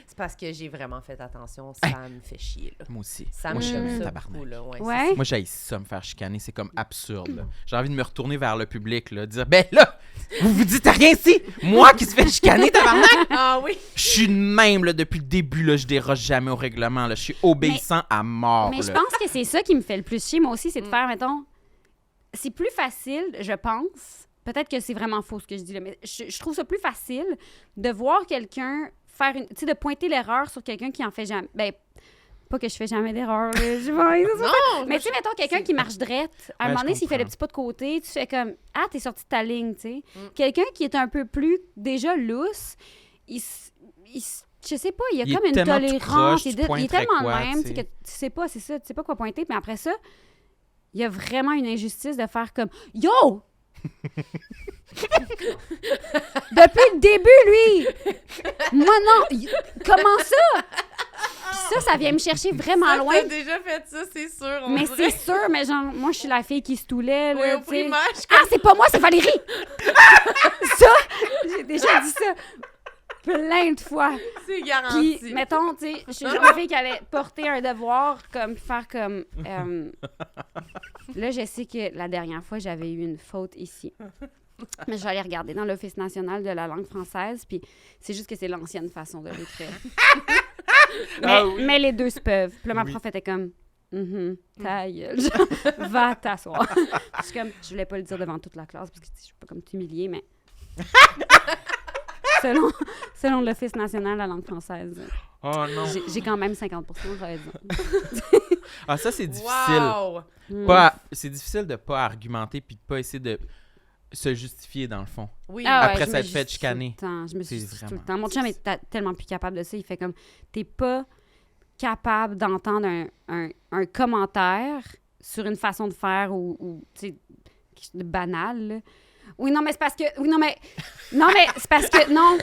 c'est parce que j'ai vraiment fait attention, ça me fait chier là. Moi aussi. Ça Moi, me je suis choque un ça tabarnak. beaucoup là, ouais. Ouais. Moi, j'haïs ça, me faire chicaner. C'est comme absurde. là. J'ai envie de me retourner vers le public, là, dire ben là, vous vous dites rien ici. Moi qui se fais chicaner, tabarnak. Ah oui. Je suis de même là, depuis le début. Là, je déroge jamais au règlement. Là. Je suis obéissant à mort. Mais je là. pense que c'est ça qui me fait le plus chier, moi aussi, c'est de faire, mettons, c'est plus facile, je pense, peut-être que c'est vraiment faux ce que je dis là, mais je trouve ça plus facile de voir quelqu'un faire tu sais, de pointer l'erreur sur quelqu'un qui en fait jamais. Ben, pas que je fais jamais d'erreur, là, Non, mais tu sais, mettons, quelqu'un qui marche drette, à un Ouais, moment donné, je s'il fait le comprends. petit pas de côté, tu fais comme, ah, t'es sorti de ta ligne, tu sais. Quelqu'un qui est un peu plus, déjà lousse, je sais pas, il y a Il est comme une tellement tout tolérance, croche, tu il est pointerais tellement quoi, de même, tu tu sais, sais. que tu sais pas, c'est ça, tu sais pas quoi pointer, mais après ça, il y a vraiment une injustice de faire comme, yo! Depuis le début, lui! Moi, non! Comment ça? Puis ça vient me chercher vraiment Ça, loin. t'as déjà fait ça, c'est sûr. on Mais dirait. c'est sûr, mais genre, moi, je suis la fille qui se toulait, là, Oui, au tu sais. primaire, Ah, c'est pas moi, c'est Valérie! Ça, j'ai déjà dit ça plein de fois. c'est garanti. Puis, mettons, tu sais, je suis une fille qui allait porter un devoir, comme, faire comme... Là, je sais que la dernière fois, j'avais eu une faute ici. Mais je vais aller regarder dans l'Office national de la langue française, puis c'est juste que c'est l'ancienne façon de l'écrire. mais les deux se peuvent. Puis là, ma prof était comme... ta gueule. Genre, va t'asseoir. Je suis comme, je voulais pas le dire devant toute la classe parce que je suis pas comme t'humilier, mais selon l'Office national de la langue française, Oh non. j'ai quand même 50% de raison. Ah, ça, c'est difficile. Wow! C'est difficile de pas argumenter puis de pas essayer de se justifier, dans le fond. Oui. Ah ouais, Après je s'être me fait justifie chicaner. tout le temps. Je me suis C'est justifie tout vraiment- le temps. Mon chum est tellement plus capable de ça. Il fait comme, t'es pas capable d'entendre un commentaire sur une façon de faire ou tu sais, banal, là. Oui, non, mais c'est parce que... Oui, non, mais c'est parce que... Non,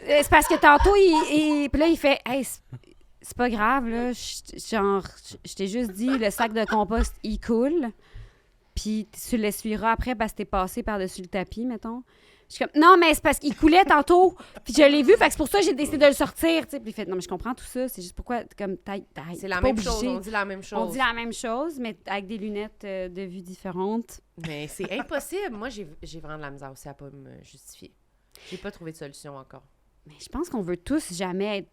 c'est parce que tantôt, puis là, il fait... Hey, c'est pas grave, là. Je t'ai juste dit, le sac de compost, il coule. Puis tu l'essuieras après parce que t'es passé par-dessus le tapis, mettons. Je suis comme, non, mais c'est parce qu'il coulait tantôt. Puis je l'ai vu, fait que c'est pour ça que j'ai décidé de le sortir, tu sais. Puis il fait, non, mais je comprends tout ça. C'est juste pourquoi, comme, C'est la même chose, on dit la même chose. On dit la même chose, mais avec des lunettes de vue différentes. Mais c'est impossible. Moi, j'ai vraiment de la misère aussi à pas me justifier. J'ai pas trouvé de solution encore. Mais je pense qu'on veut tous jamais être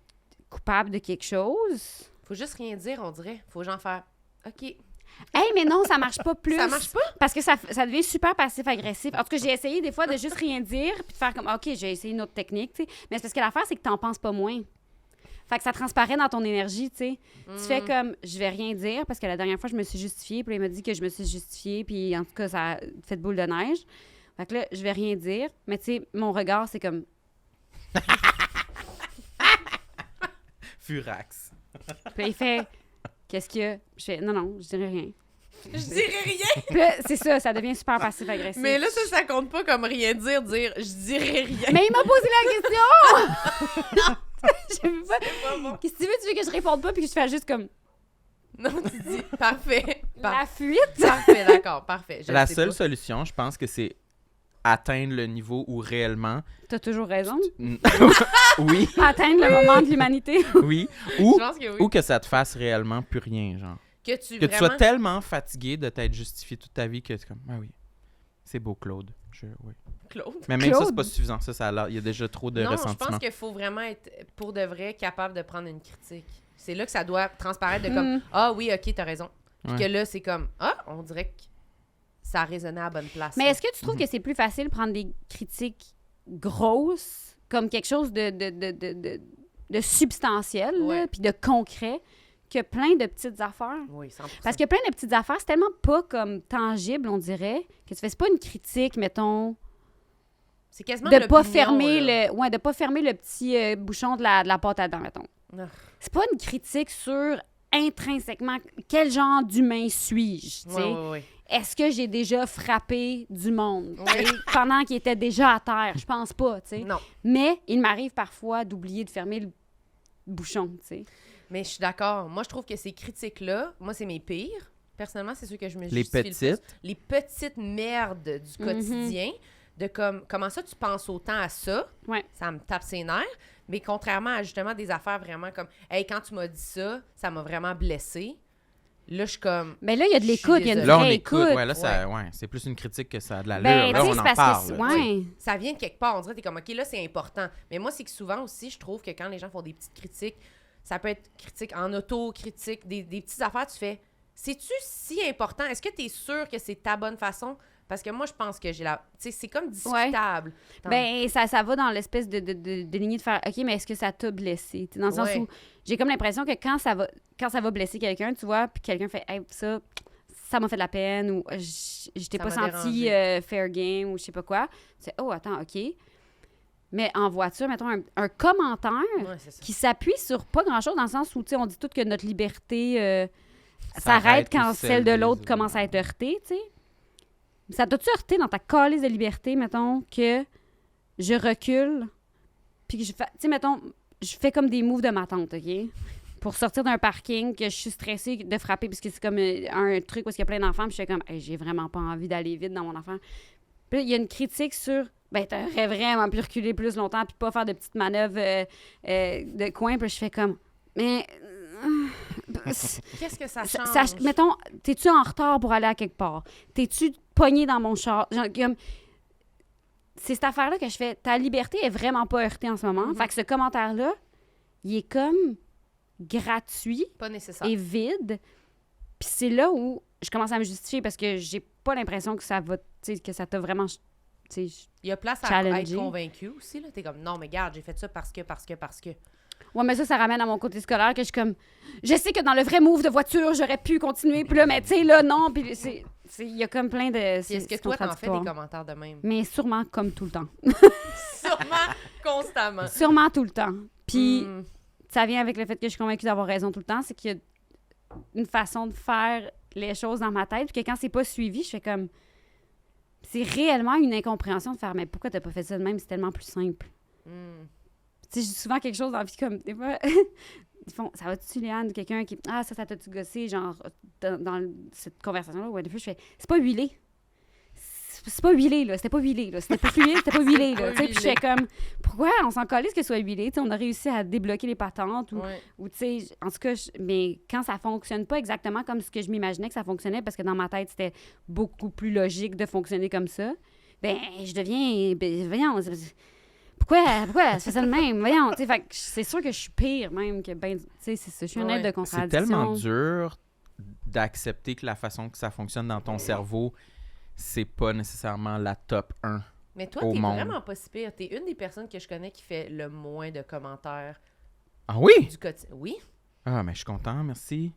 coupable de quelque chose. Faut juste rien dire, on dirait. Faut genre faire OK. Hey, mais non, ça marche pas plus. Ça marche pas? Parce que ça devient super passif-agressif. En tout cas, j'ai essayé des fois de juste rien dire puis de faire comme, OK, j'ai essayé une autre technique, tu sais. Mais c'est parce que l'affaire, c'est que t'en penses pas moins. Fait que ça transparaît dans ton énergie, tu sais. Tu fais comme, je vais rien dire parce que la dernière fois, je me suis justifiée. Puis là, il m'a dit que je me suis justifiée. Puis en tout cas, ça a fait de boule de neige. Fait que là, je vais rien dire. Mais tu sais, mon regard, c'est comme... Furax. Puis là, il fait, qu'est-ce qu'il y a? Je fais, non, je dirais rien. Je dirais rien. Puis là, c'est ça devient super passif-agressif. Mais là, ça compte pas comme rien dire je dirais rien. Mais il m'a posé la question! Je veux pas... pas bon. Qu'est-ce que tu veux que je réponde pas puis que je fasse juste comme Non, tu dis parfait. la fuite? Parfait, d'accord, parfait. Je La sais seule pas. solution, je pense que c'est atteindre le niveau où réellement... T'as toujours raison. Oui, Atteindre le moment de l'humanité. oui. Ou, Je pense que oui. ou que ça te fasse réellement plus rien, genre. Que tu Que tu sois vraiment... tellement fatigué de t'être justifié toute ta vie que tu es comme, ah oui, c'est beau, Claude. Oui. Claude. Mais même ça, Claude? c'est pas suffisant. Il y a déjà trop de Non, je ressentiment. pense qu'il faut vraiment être, pour de vrai, capable de prendre une critique. C'est là que ça doit transparaître de comme, ah oui, OK, t'as raison. Puis Ouais. que là, c'est comme, ah, on dirait que ça a résonné à la bonne place. Mais là. est-ce que tu trouves que c'est plus facile de prendre des critiques grosses comme quelque chose de substantiel, là, Ouais. puis de concret, que plein de petites affaires? Oui, 100%. Parce que plein de petites affaires, c'est tellement pas comme tangible, on dirait, que tu fais c'est pas une critique, mettons, c'est quasiment de l'opinion, pas fermer là. de pas fermer le petit bouchon de la pâte à dents, mettons. Ah. C'est pas une critique sur intrinsèquement quel genre d'humain suis-je, tu sais. Ouais. Est-ce que j'ai déjà frappé du monde tu Ouais. sais, pendant qu'il était déjà à terre? Je pense pas, tu sais. Non. Mais il m'arrive parfois d'oublier de fermer le bouchon, tu sais. Mais je suis d'accord. Moi, je trouve que ces critiques-là, moi, c'est mes pires. Personnellement, c'est ceux que je me Les justifie le petites. plus. Les petites merdes du quotidien. De comme, comment ça, tu penses autant à ça? Ouais. Ça me tape ses nerfs. Mais contrairement à justement des affaires vraiment comme, hey, quand tu m'as dit ça, ça m'a vraiment blessé. Là, je suis comme. Mais là, il y a de Je suis l'écoute, il y a une désolée. Là, on vraie écoute. écoute. Ouais, là, c'est plus une critique que ça a de l'allure. Ben, là, tu sais, on c'est en parce parle. que... là. Ouais. Ça vient de quelque part. On dirait que t'es comme, OK, là, c'est important. Mais moi, c'est que souvent aussi, je trouve que quand les gens font des petites critiques, ça peut être critique en auto-critique, des petites affaires, tu fais, c'est-tu si important? Est-ce que tu es sûr que c'est ta bonne façon? Parce que moi, je pense que j'ai la... Tu sais, c'est comme discutable. Ben, ça va dans l'espèce de lignée de faire « OK, mais est-ce que ça t'a blessé? » Dans le sens Ouais. où j'ai comme l'impression que quand ça va blesser quelqu'un, tu vois, puis quelqu'un fait « Hey, ça m'a fait de la peine » ou « Je t'ai Ça pas m'a senti fair game » ou je sais pas quoi. C'est « Oh, attends, OK. » Mais en voiture, mettons, un commentaire Ouais, c'est ça. qui s'appuie sur pas grand-chose, dans le sens où, tu sais, on dit tout que notre liberté S'arrête s'arrête quand ou celle de des l'autre autres. commence à être heurtée, tu sais. Ça t'a-tu heurté dans ta calice de liberté, mettons, que je recule, puis que je fais... Tu sais, mettons, je fais comme des moves de ma tante, OK? Pour sortir d'un parking, que je suis stressée de frapper, parce que c'est comme un truc où il y a plein d'enfants, puis je fais comme, hey, j'ai vraiment pas envie d'aller vite dans mon enfant. Puis là, il y a une critique sur, ben, t'aurais vraiment pu reculer plus longtemps, puis pas faire de petites manœuvres de coin, puis je fais comme, mais... Qu'est-ce que ça change? Mettons, t'es-tu en retard pour aller à quelque part? T'es-tu pogné dans mon char? Genre, comme... C'est cette affaire-là que je fais. Ta liberté est vraiment pas heurtée en ce moment. Fait que ce commentaire-là, il est comme gratuit Pas nécessaire. et vide. Puis c'est là où je commence à me justifier parce que j'ai pas l'impression que ça va, tu sais, que ça t'a vraiment, tu sais, Il y a place à challenger. être convaincu aussi. Là. T'es comme, non, mais regarde, j'ai fait ça parce que. Ouais, mais ça ramène à mon côté scolaire que je suis comme... Je sais que dans le vrai move de voiture, j'aurais pu continuer. Puis là, mais tu sais, là, non. Puis il y a comme plein de... Puis est-ce que toi, t'en fais des commentaires de même? Mais sûrement comme tout le temps. Sûrement, constamment. Sûrement tout le temps. Puis ça vient avec le fait que je suis convaincue d'avoir raison tout le temps. C'est qu'il y a une façon de faire les choses dans ma tête. Puis que quand c'est pas suivi, je fais comme... C'est réellement une incompréhension de faire « Mais pourquoi t'as pas fait ça de même? C'est tellement plus simple. Tu sais, j'ai souvent quelque chose dans la vie comme... Des fois, ils font « Ça va-tu, Léane? » Quelqu'un qui... « Ah, ça t'a-tu gossé? » Genre, dans cette conversation-là, ouais, des fois, je fais « C'est pas huilé. C'est pas huilé, là. C'était pas huilé, là. C'était pas fluide, c'était pas huilé, là. » Tu sais, puis je fais comme « Pourquoi on s'en calisse que ce soit huilé? » Tu sais, on a réussi à débloquer les patentes ou tu sais, en tout cas, mais quand ça fonctionne pas exactement comme ce que je m'imaginais que ça fonctionnait, parce que dans ma tête, c'était beaucoup plus logique de fonctionner comme ça, ben je deviens... Ben, voyons... Pourquoi ça fait ça de même? Voyons, tu sais, fait que c'est sûr que je suis pire même que ben, tu sais, c'est ça, je suis une aide de contradiction. C'est tellement dur d'accepter que la façon que ça fonctionne dans ton cerveau, c'est pas nécessairement la top 1 Mais toi, au t'es monde. vraiment pas si pire. T'es une des personnes que je connais qui fait le moins de commentaires Ah oui? du quotidien. Oui? Ah, mais je suis content, merci.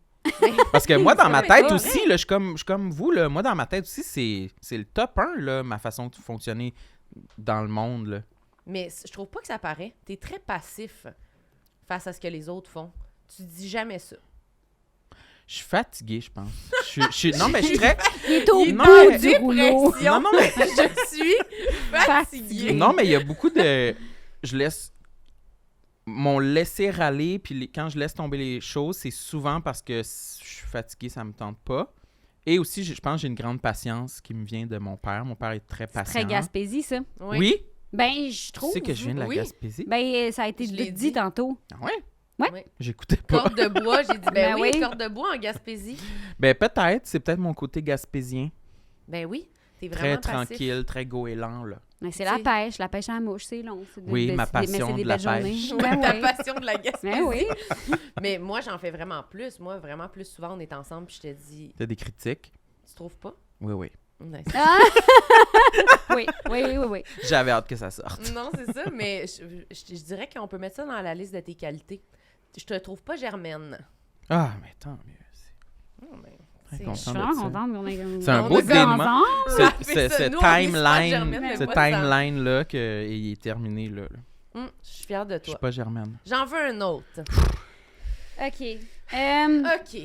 Parce que moi, dans ma tête aussi, là, je suis comme vous, là, moi, dans ma tête aussi, c'est le top 1, là, ma façon de fonctionner dans le monde, là. Mais je trouve pas que ça paraît. T'es très passif face à ce que les autres font. Tu dis jamais ça. Je suis fatigué, je pense. Non, mais je suis très... Il est au Non, bout mais- du rouleau. Non, mais... Je suis fatiguée. Non, mais il y a beaucoup de... Je laisse... Mon laisser-aller, puis quand je laisse tomber les choses, c'est souvent parce que je suis fatigué, ça me tente pas. Et aussi, je pense que j'ai une grande patience qui me vient de mon père. Mon père est très patient. Très Gaspésie, ça. Oui? Ben, je Tu trouve. sais que je viens de la Oui. Gaspésie? Ben, ça a été Je l'ai dit dit. tantôt. Ah ouais? Ouais. Oui. J'écoutais pas. Corde de bois, j'ai dit, Ben oui. corde de bois en Gaspésie. Ben peut-être, c'est peut-être mon côté gaspésien. Ben oui, t'es Très vraiment passif. tranquille, très goéland, là. Mais c'est Tu la sais. pêche à la mouche, c'est long. C'est Oui, ma mais c'est passion des de la belles journées. pêche. Ben Ta oui. passion de la Gaspésie. Ben oui. Mais moi, j'en fais vraiment plus. Moi, vraiment plus souvent, on est ensemble puis je te dis, T'as des critiques? tu trouves pas? Oui, oui. Nice. Ah! oui. J'avais hâte que ça sorte. Non, c'est ça, mais je dirais qu'on peut mettre ça dans la liste de tes qualités. Je te trouve pas germaine. Ah, mais tant mieux. Non, mais Très c'est- content Je suis de vraiment ça. contente qu'on ait C'est un On beau a fait dénouement. ensemble. On a fait ça, Ce nous, on est super timeline, germaine, mais ce pas ça. timeline-là, il est terminé, là. Je suis fière de Je suis toi. pas germaine. J'en veux un autre. OK. OK.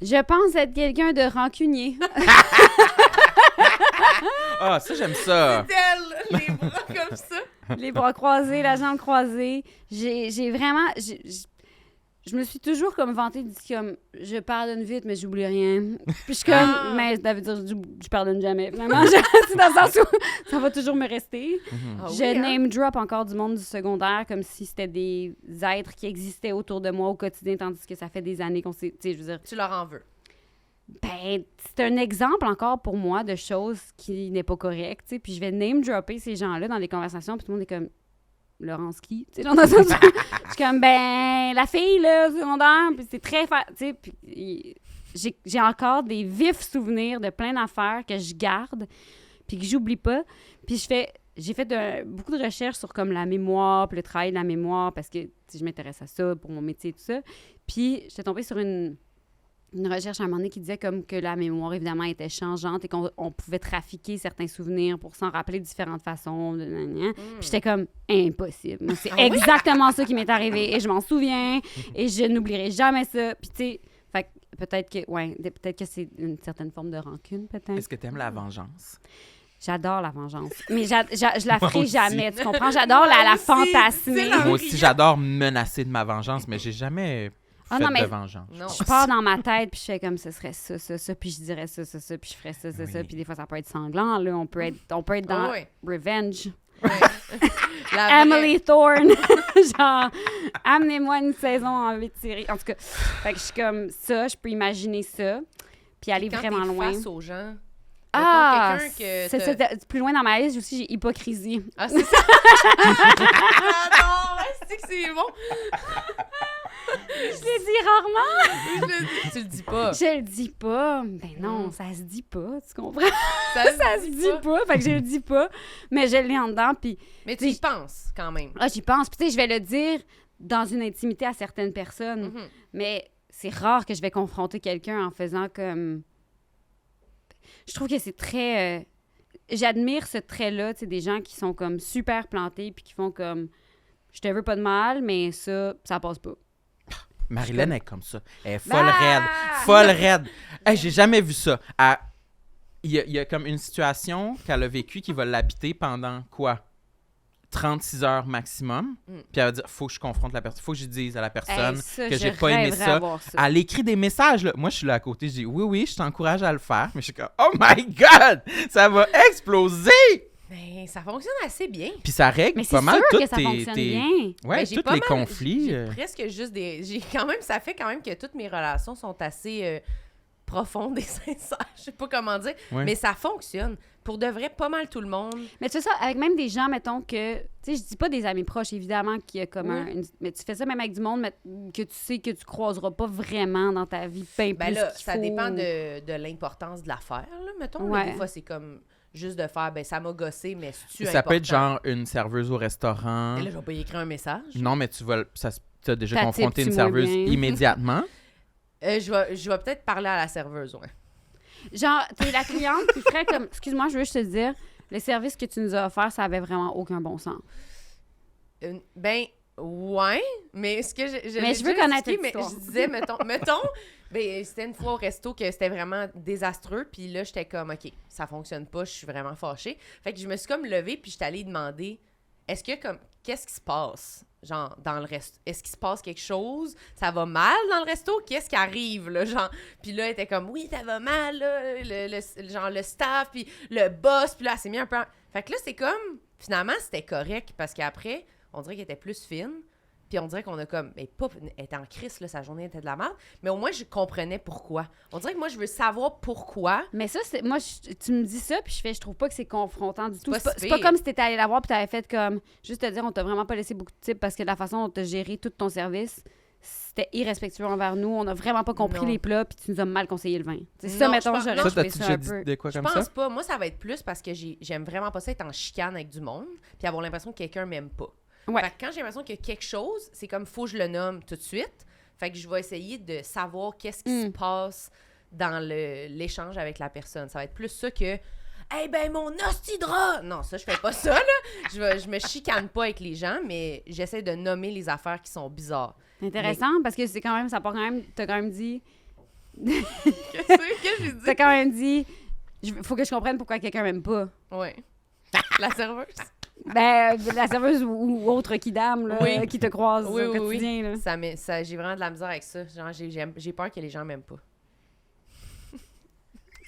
Je pense être quelqu'un de rancunier. Ah, ça, j'aime ça. Elle, les bras comme ça. Les bras croisés, la jambe croisée. J'ai vraiment... Je me suis toujours comme vantée de dire comme je pardonne vite mais j'oublie rien. Puis je suis comme mais ça veut dire je pardonne jamais. Vraiment, c'est dans le sens où ça va toujours me rester. Ah Je oui, hein? name drop encore du monde du secondaire comme si c'était des êtres qui existaient autour de moi au quotidien tandis que ça fait des années qu'on s'est, tu sais, je veux dire, Tu leur en veux. ben, c'est un exemple encore pour moi de choses qui n'est pas correct, tu sais, puis je vais name dropper ces gens-là dans les conversations puis tout le monde est comme Laurence qui, tu sais, dans un sens où je suis comme ben la fille là secondaire puis c'est très tu sais, puis j'ai encore des vifs souvenirs de plein d'affaires que je garde puis que j'oublie pas, puis j'ai fait beaucoup de recherches sur comme la mémoire puis le travail de la mémoire parce que tu sais, je m'intéresse à ça pour mon métier et tout ça, puis j'étais tombée sur une recherche à un moment donné qui disait comme que la mémoire, évidemment, était changeante et qu'on pouvait trafiquer certains souvenirs pour s'en rappeler de différentes façons. Puis j'étais comme, impossible. Moi, c'est exactement ça qui m'est arrivé et je m'en souviens et je n'oublierai jamais ça. Puis tu sais, fait que peut-être que c'est une certaine forme de rancune, peut-être. Est-ce que t'aimes la vengeance? J'adore la vengeance. Mais je la Moi ferai aussi. jamais, tu comprends? J'adore la aussi, fantasmer. c'est la- Moi aussi, j'adore menacer de ma vengeance, mais j'ai jamais Ah fait non, mais- de vengeance. Non. Je pars dans ma tête, puis je fais comme ce serait ça, puis je dirais ça, puis je ferais ça, Oui. puis des fois, ça peut être sanglant, là. On peut être dans Ah ouais. Revenge. Ouais. La vraie- Emily Thorne. Genre, amenez-moi une saison en 8 séries. En tout cas, fait que je suis comme ça, je peux imaginer ça, puis aller Quand vraiment t'es loin. face aux gens. Ah, mettons quelqu'un que c'est t'as- ça. Plus loin dans ma liste, aussi, j'ai hypocrisie. Ah, c'est ça. Ah non, c'est que c'est bon. Je l'ai dit rarement. Tu le dis pas. Je le dis pas. Ben non, Mm. ça se dit pas, tu comprends? Ça Ça se dit pas, fait que je le dis pas, mais je l'ai en dedans, puis Mais tu y penses quand même. j'y pense. Puis tu sais, je vais le dire dans une intimité à certaines personnes, Mhm. mais c'est rare que je vais confronter quelqu'un en faisant comme... Je trouve que c'est très... J'admire ce trait-là, tu sais, des gens qui sont comme super plantés puis qui font comme... Je te veux pas de mal, mais ça passe pas. Marilyn est comme ça. Elle est Bah! folle raide. Folle raide. Hey, j'ai jamais vu ça. Il y a comme une situation qu'elle a vécue qui va l'habiter pendant quoi? 36 heures maximum. Mm. Puis elle va dire, faut que je confronte la personne. Faut que je dise à la personne Hey, ça, que je j'ai pas aimé rêverais ça. avoir ça. Elle écrit des messages. Là. Moi, je suis là à côté. Je dis, oui, je t'encourage à le faire. Mais je suis comme, oh my God! Ça va exploser! Mais ça fonctionne assez bien. Puis ça règle Mais c'est pas mal sûr tous que ça fonctionne bien. Ouais, Ben, j'ai tous pas les mal- conflits. J'ai presque juste des. J'ai quand même. Ça fait quand même que toutes mes relations sont assez profondes et sincères. Je sais pas comment dire. Ouais. Mais ça fonctionne. Pour de vrai, pas mal tout le monde. Mais tu fais ça avec même des gens, mettons que... Tu sais, je dis pas des amis proches, évidemment, qui a comme Oui. mais tu fais ça même avec du monde que tu sais que tu croiseras pas vraiment dans ta vie, bien Ben plus là, qu'il ça faut. dépend de l'importance de l'affaire, là, mettons. Là, Ouais. des fois, c'est comme juste de faire, ben ça m'a gossé, mais c'est-tu Ça peut être important? genre une serveuse au restaurant. Et là, je vais pas y écrire un message. Non, mais tu as déjà Ta confronté une type-tu moins serveuse bien? immédiatement. Je vais peut-être parler à la serveuse, ouais. Genre, t'es la cliente qui ferait comme... Excuse-moi, je veux juste te dire, le service que tu nous as offert, ça avait vraiment aucun bon sens. Ben, ouais, mais ce que je Mais l'ai je veux déjà connaître expliqué, mais l'histoire. je disais, mettons, ben, c'était une fois au resto que c'était vraiment désastreux, puis là, j'étais comme, OK, ça fonctionne pas, je suis vraiment fâchée. Fait que je me suis comme levée, puis j'étais allée demander, qu'est-ce qui se passe, genre, dans le resto? Est-ce qu'il se passe quelque chose? Ça va mal dans le resto? Qu'est-ce qui arrive, là, genre? Puis là, elle était comme, oui, ça va mal, là, genre, le staff, puis le boss, puis là, elle s'est mis un peu... Fait que là, c'est comme, finalement, c'était correct, parce qu'après, on dirait qu'elle était plus fine, puis on dirait qu'on a comme, elle était en crise, là, sa journée était de la merde, mais au moins, je comprenais pourquoi. On dirait que moi, je veux savoir pourquoi. Mais ça, c'est moi, tu me dis ça, puis je trouve pas que c'est confrontant du tout. pas C'est pas, si c'est pas pire. comme si t'étais allé la voir, puis t'avais fait comme... Juste te dire, on t'a vraiment pas laissé beaucoup de tips parce que la façon dont t'as géré tout ton service, c'était irrespectueux envers nous. On a vraiment pas compris Non. les plats, puis tu nous as mal conseillé le vin. C'est Non, ça, je mettons, pense- j'aurais non, Ça, trouvé t'as-tu ça un déjà peu... dit de quoi Je comme pense ça? pas. Moi, ça va être plus parce que j'aime vraiment pas ça être en chicane avec du monde, puis avoir l'impression que quelqu'un m'aime pas. Ouais. Fait que quand j'ai l'impression qu'il y a quelque chose, c'est comme, faut que je le nomme tout de suite. Fait que je vais essayer de savoir qu'est-ce qui se passe dans l'échange avec la personne. Ça va être plus ça que... Eh ben, mon hostie de rat! Non, ça, je fais pas ça, là. Je me chicane pas avec les gens, mais j'essaie de nommer les affaires qui sont bizarres. C'est intéressant, parce que c'est quand même... Ça part quand même... T'as quand même dit... Qu'est-ce que j'ai dit? T'as quand même dit... Faut que je comprenne pourquoi quelqu'un m'aime pas. Ouais. La serveuse? Ben, la serveuse ou autre kidam, là, Oui. qui te croise Oui, au oui, oui. quotidien, là. J'ai vraiment de la misère avec ça. Genre, j'ai peur que les gens m'aiment pas.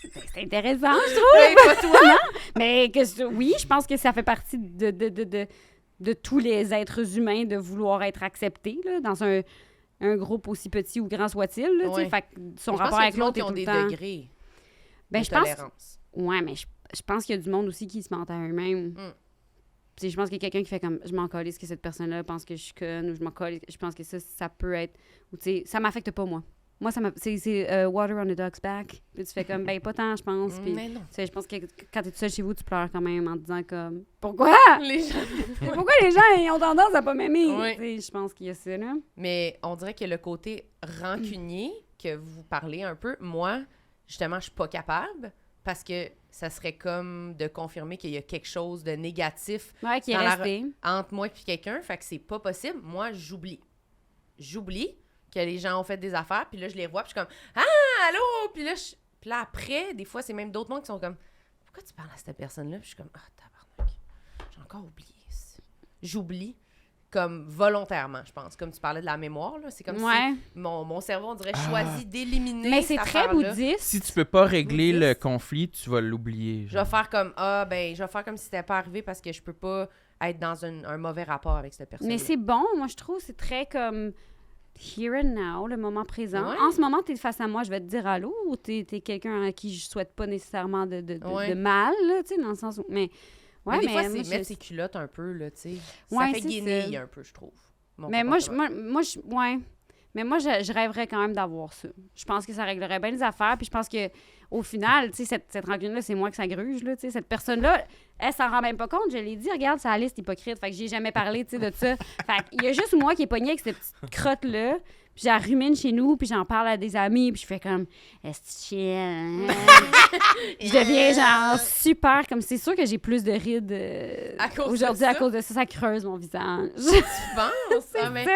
C'est intéressant, je trouve. Ben, pas toi! Mais oui, je pense que ça fait partie de tous les êtres humains de vouloir être acceptés là, dans un groupe aussi petit ou grand soit-il. Là, tu sais. Ouais. Fait que son Je pense rapport qu'il y a avec du monde l'autre qui est ont tout le des temps... degrés Ben, de je pense... tolérance. Ouais, mais je pense qu'il y a du monde aussi qui se mentent à eux-mêmes. Tu sais, je pense qu'il y a quelqu'un qui fait comme je m'en calisse que cette personne-là pense que je suis conne ou je m'en calisse. Je pense que ça peut être. Ou tu sais, ça m'affecte pas, moi. Moi, c'est water on the duck's back. Puis tu fais comme, ben, pas tant, je pense. Puis, Mais non. tu sais, je pense que quand t'es tout seul chez vous, tu pleures quand même en te disant comme, pourquoi? Les gens... Pourquoi les gens ils ont tendance à pas m'aimer? Oui. Tu sais, je pense qu'il y a ça, là. Mais on dirait que le côté rancunier que vous parlez un peu, moi, justement, je suis pas capable parce que ça serait comme de confirmer qu'il y a quelque chose de négatif Ouais, qui est Dans la resté. entre moi et quelqu'un, fait que c'est pas possible. Moi, j'oublie. J'oublie, que les gens ont fait des affaires, puis là, je les vois, puis je suis comme « Ah, allô! » Puis là, après, des fois, c'est même d'autres mondes qui sont comme « Pourquoi tu parles à cette personne-là? » Puis je suis comme « Ah, tabarnak, j'ai encore oublié. » J'oublie, comme volontairement, je pense. Comme tu parlais de la mémoire, là, c'est comme si mon cerveau, on dirait, choisit d'éliminer Mais c'est cette très affaire-là. bouddhiste. Si tu peux pas régler le conflit, tu vas l'oublier. Je vais faire comme je vais faire comme si c'était pas arrivé parce que je peux pas être dans un mauvais rapport avec cette personne. Mais c'est bon, moi, je trouve. C'est très comme here and now, le moment présent. Ouais. En ce moment, t'es face à moi, je vais te dire allô, ou t'es quelqu'un à qui je souhaite pas nécessairement de mal, là, tu sais, dans le sens où... Mais des fois, moi, c'est mettre ses culottes un peu, là, tu sais. Ouais, ça fait c'est guenille ça. un peu, je trouve. Mais moi, je rêverais quand même d'avoir ça. Je pense que ça réglerait bien les affaires. Puis je pense que au final, tu sais, cette rancune-là, c'est moi que ça gruge, là. Tu sais, cette personne-là, elle s'en rend même pas compte. Je l'ai dit, regarde, c'est la liste hypocrite. Fait que j'y ai jamais parlé, tu sais, de ça. Fait qu'il y a juste moi qui est pognée avec cette petite crotte-là. Puis j'en rumine chez nous, puis j'en parle à des amis, puis je fais comme « Est-ce que je deviens genre super, comme c'est sûr que j'ai plus de rides aujourd'hui à cause de ça, ça creuse mon visage. Tu penses? C'est mais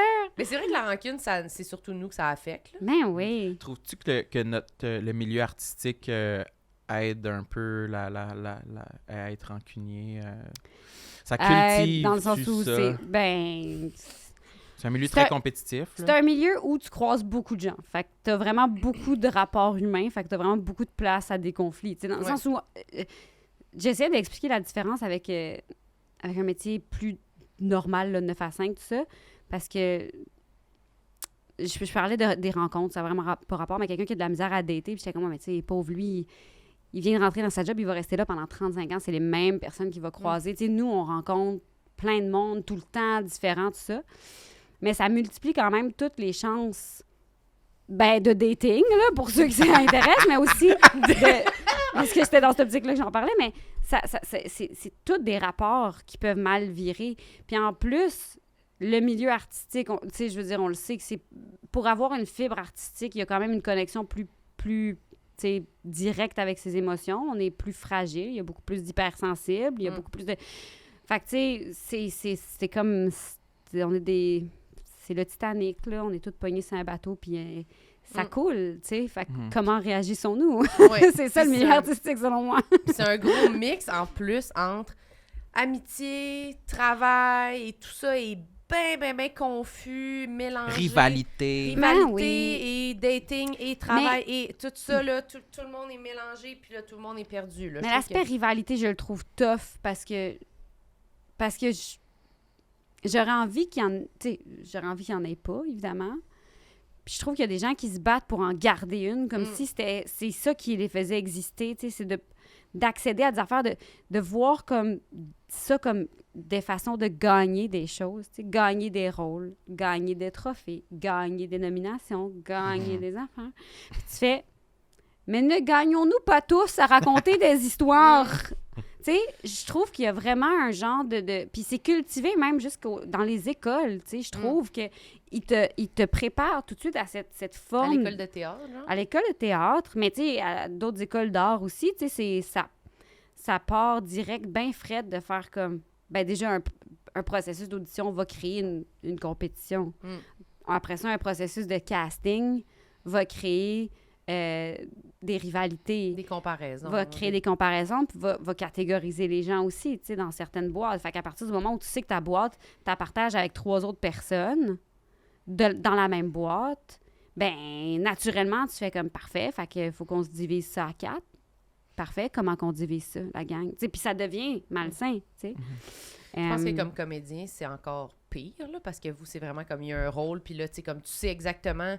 c'est vrai que la rancune, c'est surtout nous que ça affecte. Là. Ben oui. Trouves-tu que le milieu artistique aide un peu à être rancunier? Ça cultive dans le sens où ça? C'est un milieu très compétitif. C'est un milieu où tu croises beaucoup de gens. Fait que t'as vraiment beaucoup de rapports humains. Fait que t'as vraiment beaucoup de place à des conflits. T'sais, dans le sens où j'essaie d'expliquer la différence avec un métier plus normal, là, 9 à 5, tout ça. Parce que je parlais des rencontres, ça n'a vraiment pas rapport, mais quelqu'un qui a de la misère à dater, puis j'étais comme, mais tu sais, pauvre lui, il vient de rentrer dans sa job, il va rester là pendant 35 ans, c'est les mêmes personnes qu'il va croiser. Tu sais, nous, on rencontre plein de monde, tout le temps, différent, tout ça. Mais ça multiplie quand même toutes les chances de dating, là, pour ceux qui ça intéresse, mais aussi parce que j'étais dans cette optique-là que j'en parlais, mais c'est tous des rapports qui peuvent mal virer. Puis en plus, le milieu artistique, tu sais, je veux dire, on le sait que c'est... Pour avoir une fibre artistique, il y a quand même une connexion plus directe avec ses émotions. On est plus fragile, il y a beaucoup plus d'hypersensibles, il y a beaucoup plus de... Fait que, tu sais, c'est comme... on est des... C'est le Titanic, là. On est tous pognés sur un bateau, puis ça coule, tu sais. Fait que comment réagissons-nous? Ouais, c'est ça, le milieu artistique, selon moi. C'est un gros mix, en plus, entre amitié, travail, et tout ça est bien confus, mélangé. Rivalité. Et dating, et travail, et tout ça, là, tout le monde est mélangé, puis là, tout le monde est perdu, là. Mais l'aspect rivalité, je le trouve tough, parce que j'aurais envie qu'il y en ait pas, évidemment. Puis je trouve qu'il y a des gens qui se battent pour en garder une, comme si c'est ça qui les faisait exister, tu sais, c'est d'accéder à des affaires, de voir comme ça comme des façons de gagner des choses, tu sais, gagner des rôles, gagner des trophées, gagner des nominations, gagner des affaires. Puis tu fais, mais ne gagnons-nous pas tous à raconter des histoires? Tu sais, je trouve qu'il y a vraiment un genre de... Puis c'est cultivé même dans les écoles, tu sais. Je trouve qu'il te prépare tout de suite à cette forme... À l'école de théâtre, non? À l'école de théâtre, mais tu sais, à d'autres écoles d'art aussi, tu sais, ça part direct, bien frais de faire comme... déjà, un processus d'audition va créer une compétition. Après ça, un processus de casting va créer... des rivalités. Des comparaisons. Va créer des comparaisons, puis va catégoriser les gens aussi, tu sais, dans certaines boîtes. Fait qu'à partir du moment où tu sais que ta boîte, tu la partages avec 3 autres personnes dans la même boîte, naturellement, tu fais comme parfait, fait qu'il faut qu'on se divise ça à 4. Parfait, comment qu'on divise ça, la gang? Tu sais, puis ça devient malsain, tu sais. Je pense que comme comédien, c'est encore pire, là, parce que vous, c'est vraiment comme il y a un rôle, puis là, tu sais, comme tu sais exactement...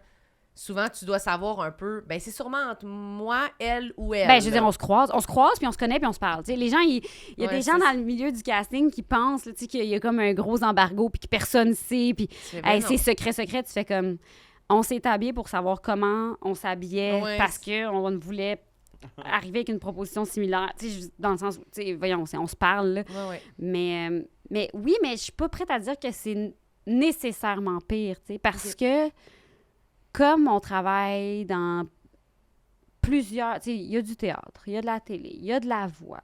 Souvent, tu dois savoir un peu... c'est sûrement entre moi, elle ou elle. Je veux dire, on se croise, puis on se connaît, puis on se parle. T'sais, les gens, il y a des gens dans le milieu du casting qui pensent qu'il y a comme un gros embargo, puis que personne ne sait, puis c'est secret. Tu fais comme... On s'est habillé pour savoir comment on s'habillait, parce qu'on voulait arriver avec une proposition similaire. Dans le sens où, voyons, on se parle, là. Mais oui, mais je suis pas prête à dire que c'est nécessairement pire, parce que... Comme on travaille dans plusieurs... Tu sais, il y a du théâtre, il y a de la télé, il y a de la voix,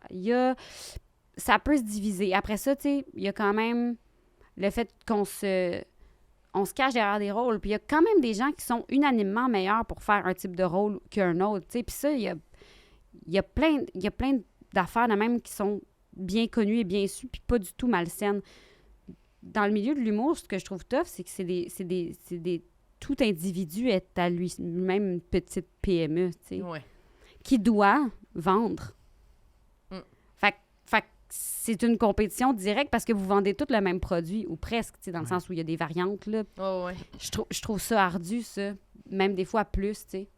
ça peut se diviser. Après ça, tu sais, il y a quand même le fait qu'on se on se cache derrière des rôles. Puis il y a quand même des gens qui sont unanimement meilleurs pour faire un type de rôle qu'un autre, tu sais. Puis ça, il y a plein d'affaires de même qui sont bien connues et bien sues, puis pas du tout malsaines. Dans le milieu de l'humour, ce que je trouve tough, c'est que tout individu est à lui-même une petite PME, tu sais, qui doit vendre. Fait que c'est une compétition directe parce que vous vendez tous le même produit, ou presque, tu sais, dans le sens où il y a des variantes, là. Je trouve ça ardu, ça. Même des fois plus, tu sais.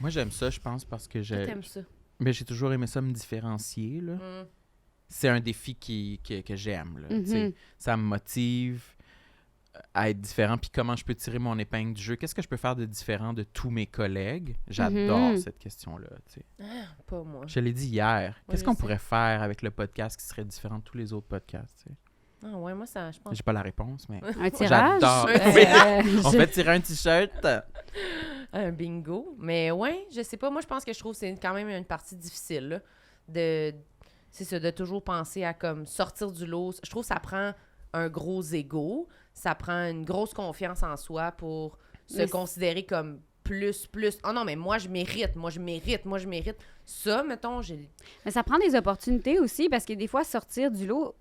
Moi, j'aime ça, je pense, parce que T'aimes ça? Mais j'ai toujours aimé ça me différencier, là. C'est un défi que j'aime, là. Tu sais, ça me motive à être différent. Puis comment je peux tirer mon épingle du jeu? Qu'est-ce que je peux faire de différent de tous mes collègues? J'adore cette question-là, tu sais. Pas moi. Je l'ai dit hier. Qu'est-ce je qu'on sais. pourrait faire avec le podcast qui serait différent de tous les autres podcasts, tu sais? Ah ouais, moi, ça, je pense. J'ai pas la réponse, mais Un tirage? j'adore. On fait tirer un T-shirt. Un bingo. Mais ouais, je sais pas. Moi, je pense que je trouve que c'est quand même une partie difficile, là, c'est ça, de toujours penser à comme sortir du lot. Je trouve que ça prend un gros ego, ça prend une grosse confiance en soi pour se considérer comme plus. Oh non, mais moi, je mérite. Ça, mettons, Mais ça prend des opportunités aussi, parce que des fois, sortir du lot,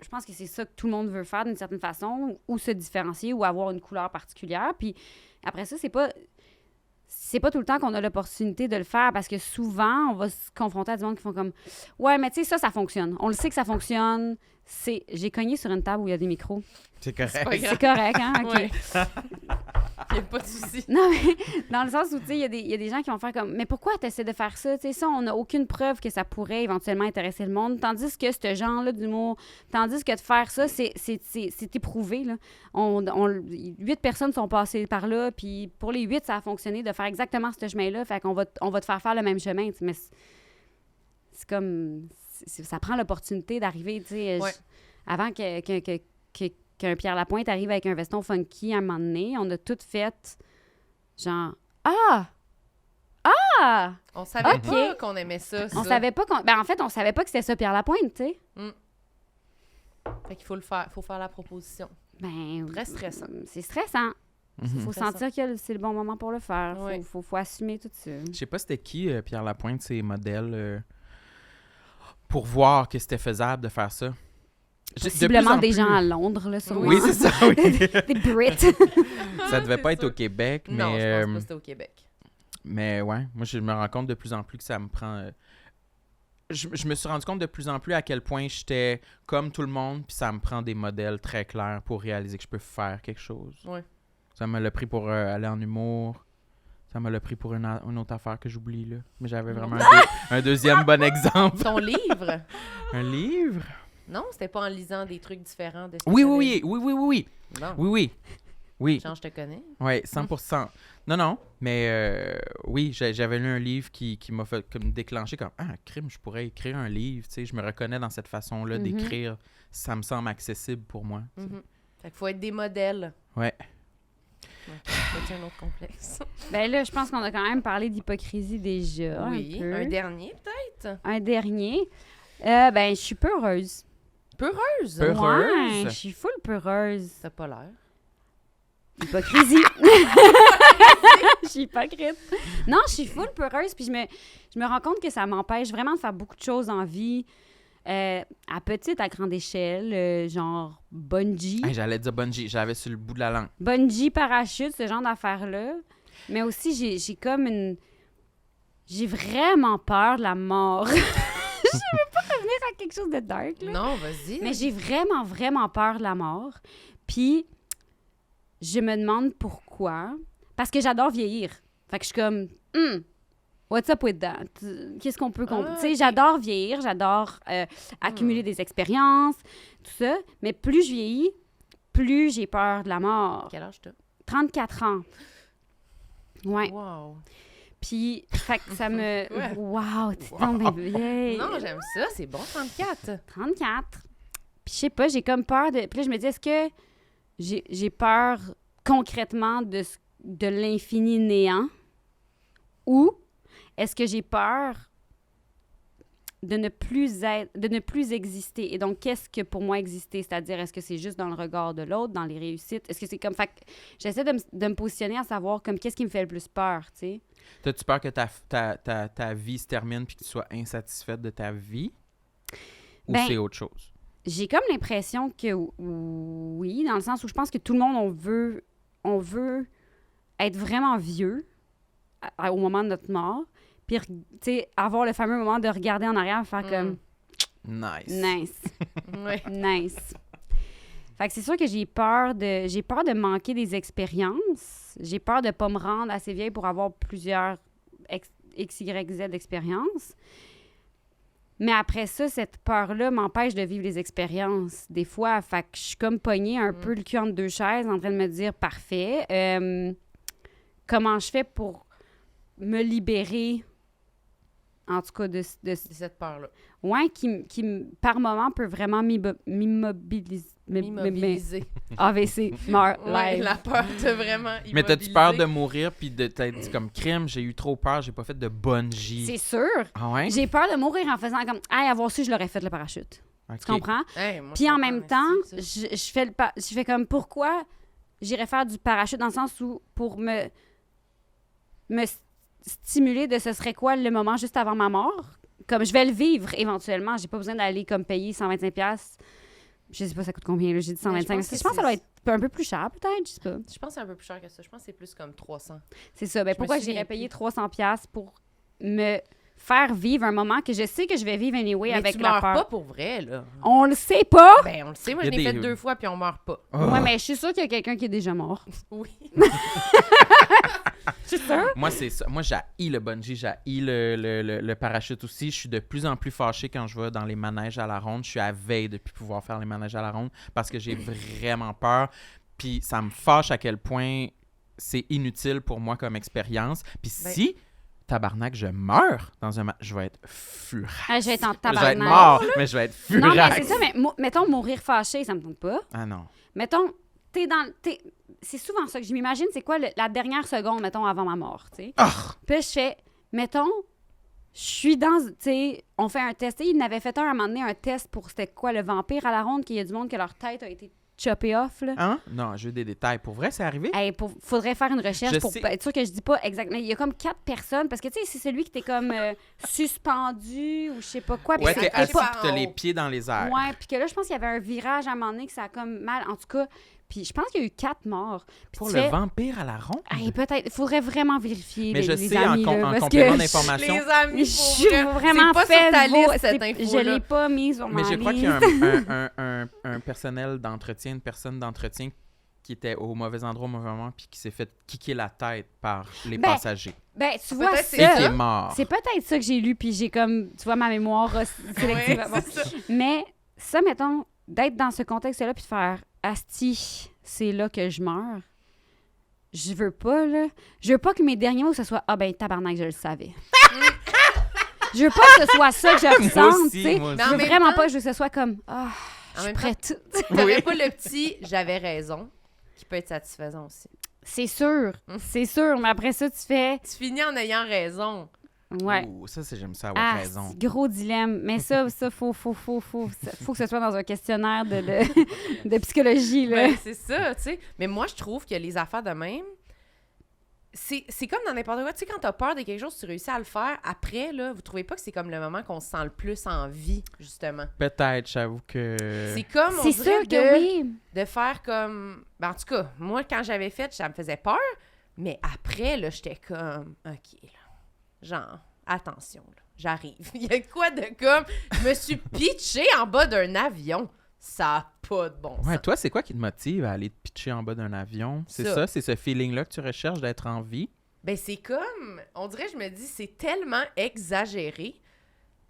je pense que c'est ça que tout le monde veut faire d'une certaine façon, ou se différencier, ou avoir une couleur particulière. Puis après ça, c'est pas tout le temps qu'on a l'opportunité de le faire, parce que souvent, on va se confronter à des gens qui font comme « Ouais, mais tu sais, ça fonctionne. On le sait que ça fonctionne. » J'ai cogné sur une table où il y a des micros. C'est correct. C'est correct, hein? OK. Ouais. Il n'y a pas de souci. Non, mais dans le sens où, tu sais, il y a des gens qui vont faire comme « Mais pourquoi tu essaies de faire ça? » Tu sais, ça, on n'a aucune preuve que ça pourrait éventuellement intéresser le monde. Tandis que ce genre-là d'humour, tandis que de faire ça, c'est éprouvé, là. 8 personnes sont passées par là, puis pour les 8, ça a fonctionné de faire exactement ce chemin-là. Fait qu'on va te faire le même chemin. Mais c'est comme... ça prend l'opportunité d'arriver, tu sais. Avant qu'un Pierre Lapointe arrive avec un veston funky à un moment donné, on a tout fait genre « Ah! On savait Ok. pas qu'on aimait ça. On savait pas qu'on... Ben, en fait, on savait pas que c'était ça Pierre Lapointe, tu sais. Fait qu'il faut le faire. Faut faire la proposition. Ben, Très stressant. C'est stressant. Faut stressant. sentir que c'est le bon moment pour le faire. Oui. Faut assumer tout ça. Je sais pas c'était qui, Pierre Lapointe, ses modèles, pour voir que c'était faisable de faire ça. Possiblement des gens à à Londres, là, sûrement. Oui, c'est ça, oui. Des Brits. Ça devait C'est pas être ça. au Québec, mais... Non, je pense pas que c'était au Québec. Mais ouais, moi, je me rends compte de plus en plus que ça me prend... Je me suis rendu compte de plus en plus à quel point j'étais comme tout le monde, puis ça me prend des modèles très clairs pour réaliser que je peux faire quelque chose. Ouais. Ça me l'a pris pour aller en humour. Ça me l'a pris pour une autre affaire que j'oublie, là. Mais j'avais vraiment un deuxième bon exemple. Ton livre? Un livre? Non, c'était pas en lisant des trucs différents de ce que Oui. t'avais Oui. Oui. Genre, je te connais. Oui, 100%. Non, mais oui, j'avais lu un livre qui m'a fait comme déclencher comme « Ah, crime, je pourrais écrire un livre. » Tu sais, je me reconnais dans cette façon-là d'écrire. Ça me semble accessible pour moi. tu sais. Fait qu'il faut être des modèles. Ouais. C'est un autre complexe. Ben là, je pense qu'on a quand même parlé d'hypocrisie déjà. Oui. Un peu. Un dernier, peut-être? Un dernier. Ben, je suis peureuse. Peureuse? Peureuse? Ouais, je suis full peureuse. T'as pas l'air. Hypocrisie. Je suis hypocrite. Non, je suis full peureuse, puis je me rends compte que ça m'empêche vraiment de faire beaucoup de choses en vie, à petite, à grande échelle, genre bungee. Hey, j'allais dire bungee, j'avais sur le bout de la langue. Bungee, parachute, ce genre d'affaires-là. Mais aussi, j'ai comme une... J'ai vraiment peur de la mort. Je veux pas revenir à quelque chose de dark, là. Non, vas-y. Mais j'ai vraiment, vraiment peur de la mort. Puis, je me demande pourquoi. Parce que j'adore vieillir. Fait que je suis comme, what's up with that? Qu'est-ce qu'on peut... Tu sais, ok. j'adore vieillir, j'adore accumuler des expériences, tout ça. Mais plus je vieillis, plus j'ai peur de la mort. Quel âge t'as? 34 ans. Ouais. Wow. Puis, fait que ça me... Ouais. Wow, t'es donc bien vieille. Non, j'aime ça. C'est bon, 34. 34. Puis je sais pas, j'ai comme peur de... Puis là, je me dis, est-ce que j'ai peur concrètement de l'infini néant? Ou est-ce que j'ai peur de ne plus exister. Et donc, qu'est-ce que pour moi exister? C'est-à-dire, est-ce que c'est juste dans le regard de l'autre, dans les réussites? Est-ce que c'est comme... Fait que j'essaie de me positionner à savoir comme qu'est-ce qui me fait le plus peur, tu sais? T'as-tu peur que ta vie se termine puis que tu sois insatisfaite de ta vie? Ou Ben, c'est autre chose? J'ai comme l'impression que oui, dans le sens où je pense que tout le monde, on veut être vraiment vieux au moment de notre mort, puis, tu sais, avoir le fameux moment de regarder en arrière et faire comme... Nice. Ouais. Nice. Fait que c'est sûr que j'ai peur de manquer des expériences. J'ai peur de pas me rendre assez vieille pour avoir plusieurs X, Y, Z d'expériences. Mais après ça, cette peur-là m'empêche de vivre les expériences. Des fois, fait que je suis comme pognée un peu le cul entre deux chaises en train de me dire, parfait, comment je fais pour me libérer, en tout cas, de cette peur-là. Ouais, qui par moment, peut vraiment m'immobiliser. M'immobiliser. AVC, meurt, Ouais, live. la peur de vraiment immobiliser. Mais t'as-tu peur de mourir puis de t'être dit comme crime, j'ai eu trop peur, j'ai pas fait de bungee? C'est sûr. Ah ouais? J'ai peur de mourir en faisant comme, hey, avoir su, je l'aurais fait le parachute. Ok. Tu comprends? Hey, moi, Puis je en comprends, même temps, merci, ça. je fais comme, pourquoi j'irais faire du parachute dans le sens où, pour me stimuler de ce serait quoi le moment juste avant ma mort? Comme je vais le vivre éventuellement, j'ai pas besoin d'aller comme payer 125$. Je sais pas ça coûte combien, là, j'ai dit 125$. pense que Je pense que ça doit être un peu plus cher peut-être, je sais pas. Je pense que c'est un peu plus cher que ça. Je pense que c'est plus comme 300. C'est ça. Ben Je me pourquoi souviens j'irais plus. payer 300$ pour me faire vivre un moment que je sais que je vais vivre anyway Mais avec tu la meurs peur? pas pour vrai, là. On le sait pas! Ben, on le sait. Moi, Il je y a l'ai fait des- 2 fois, puis on meurt pas. Oh. Ouais, mais je suis sûre qu'il y a quelqu'un qui est déjà mort. Oui. Je suis sûre. Moi, c'est ça. Moi, j'haïs le bungee, j'haïs le parachute aussi. Je suis de plus en plus fâché quand je vais dans les manèges à la ronde. Je suis à veille de plus pouvoir faire les manèges à la ronde parce que j'ai vraiment peur. Puis ça me fâche à quel point c'est inutile pour moi comme expérience. Puis Ben- si, tabarnak, je meurs dans un match, je vais être furax. Ah, je vais être en Je vais être tabarnak. mort, mais je vais être furax. Non, mais c'est ça, mais mettons mourir fâché, ça me tente pas. Ah non. Mettons, c'est souvent ça que je m'imagine, c'est quoi la dernière seconde, mettons, avant ma mort, tu sais. Ah! Puis là, je fais, mettons, je suis dans, tu sais, on fait un test. Tu sais, il n'avait fait un à un moment donné, un test pour, c'était quoi, le vampire à la ronde, qu'il y a du monde que leur tête a été choppée off, là. Hein? Non, je veux des détails. Pour vrai, c'est arrivé? Hey, faudrait faire une recherche Je pour sais. être sûr que je dis pas exactement. Il y a comme 4 personnes, parce que, tu sais, c'est celui qui était comme suspendu ou je sais pas quoi. puis Ouais, ça t'es était assis pas- pis t'as les pieds dans les airs. Ouais, puis que là, je pense qu'il y avait un virage à un moment donné que ça a comme mal. En tout cas, puis je pense qu'il y a eu 4 morts. Puis Pour tu le fais, vampire à la ronde? hey, peut-être, il faudrait vraiment vérifier Mais les, je les sais, amis, en là, parce complément que d'information, Les amis, je pour suis vrai, vraiment c'est pas fait sur ta liste, cette je info-là. l'ai pas mise sur mais ma je crois qu'il y liste. a un personnel d'entretien, une personne d'entretien qui était au mauvais endroit au mauvais moment puis qui s'est fait kicker la tête par les Ben, passagers. Ben, tu vois Peut-être ça. c'est Et qui est ça. mort. C'est peut-être ça que j'ai lu, puis j'ai comme, tu vois, ma mémoire sélective. Ouais, Bon. c'est ça. Mais ça, mettons, d'être dans ce contexte-là, puis de faire Asti, c'est là que je meurs. Je veux pas, là. Je veux pas que mes derniers mots, ce soit Ah ben, tabarnak, je le savais. Je veux pas que ce soit ça que je ressente, aussi, tu sais. moi Je aussi. veux Mais en vraiment même pas que ce soit comme Ah, je En suis même prête. T'aurais pas le petit « j'avais raison » qui peut être satisfaisant aussi. C'est sûr, c'est sûr. Mais après ça, tu fais Tu finis en ayant raison. Ouais. Ouh, ça, c'est j'aime ça avoir Ah, raison. c'est gros dilemme. Mais ça, faut que ce soit dans un questionnaire de psychologie, là. Ben, c'est ça, tu sais. Mais moi, je trouve que les affaires de même, c'est comme dans n'importe quoi. Tu sais, quand t'as peur de quelque chose, tu réussis à le faire. Après, là, vous trouvez pas que c'est comme le moment qu'on se sent le plus en vie, justement? Peut-être, j'avoue que... C'est comme, on C'est dirait, sûr que oui. de faire comme... Ben, en tout cas, moi, quand j'avais fait, ça me faisait peur. Mais après, là, j'étais comme... OK, là. Genre, attention, là. J'arrive. Il y a quoi de comme... Je me suis pitchée en bas d'un avion. Ça n'a pas de bon sens. Ouais, toi, c'est quoi qui te motive à aller te pitcher en bas d'un avion? C'est Ça. ça? C'est ce feeling-là que tu recherches d'être en vie? Ben, c'est comme... On dirait, je me dis, c'est tellement exagéré.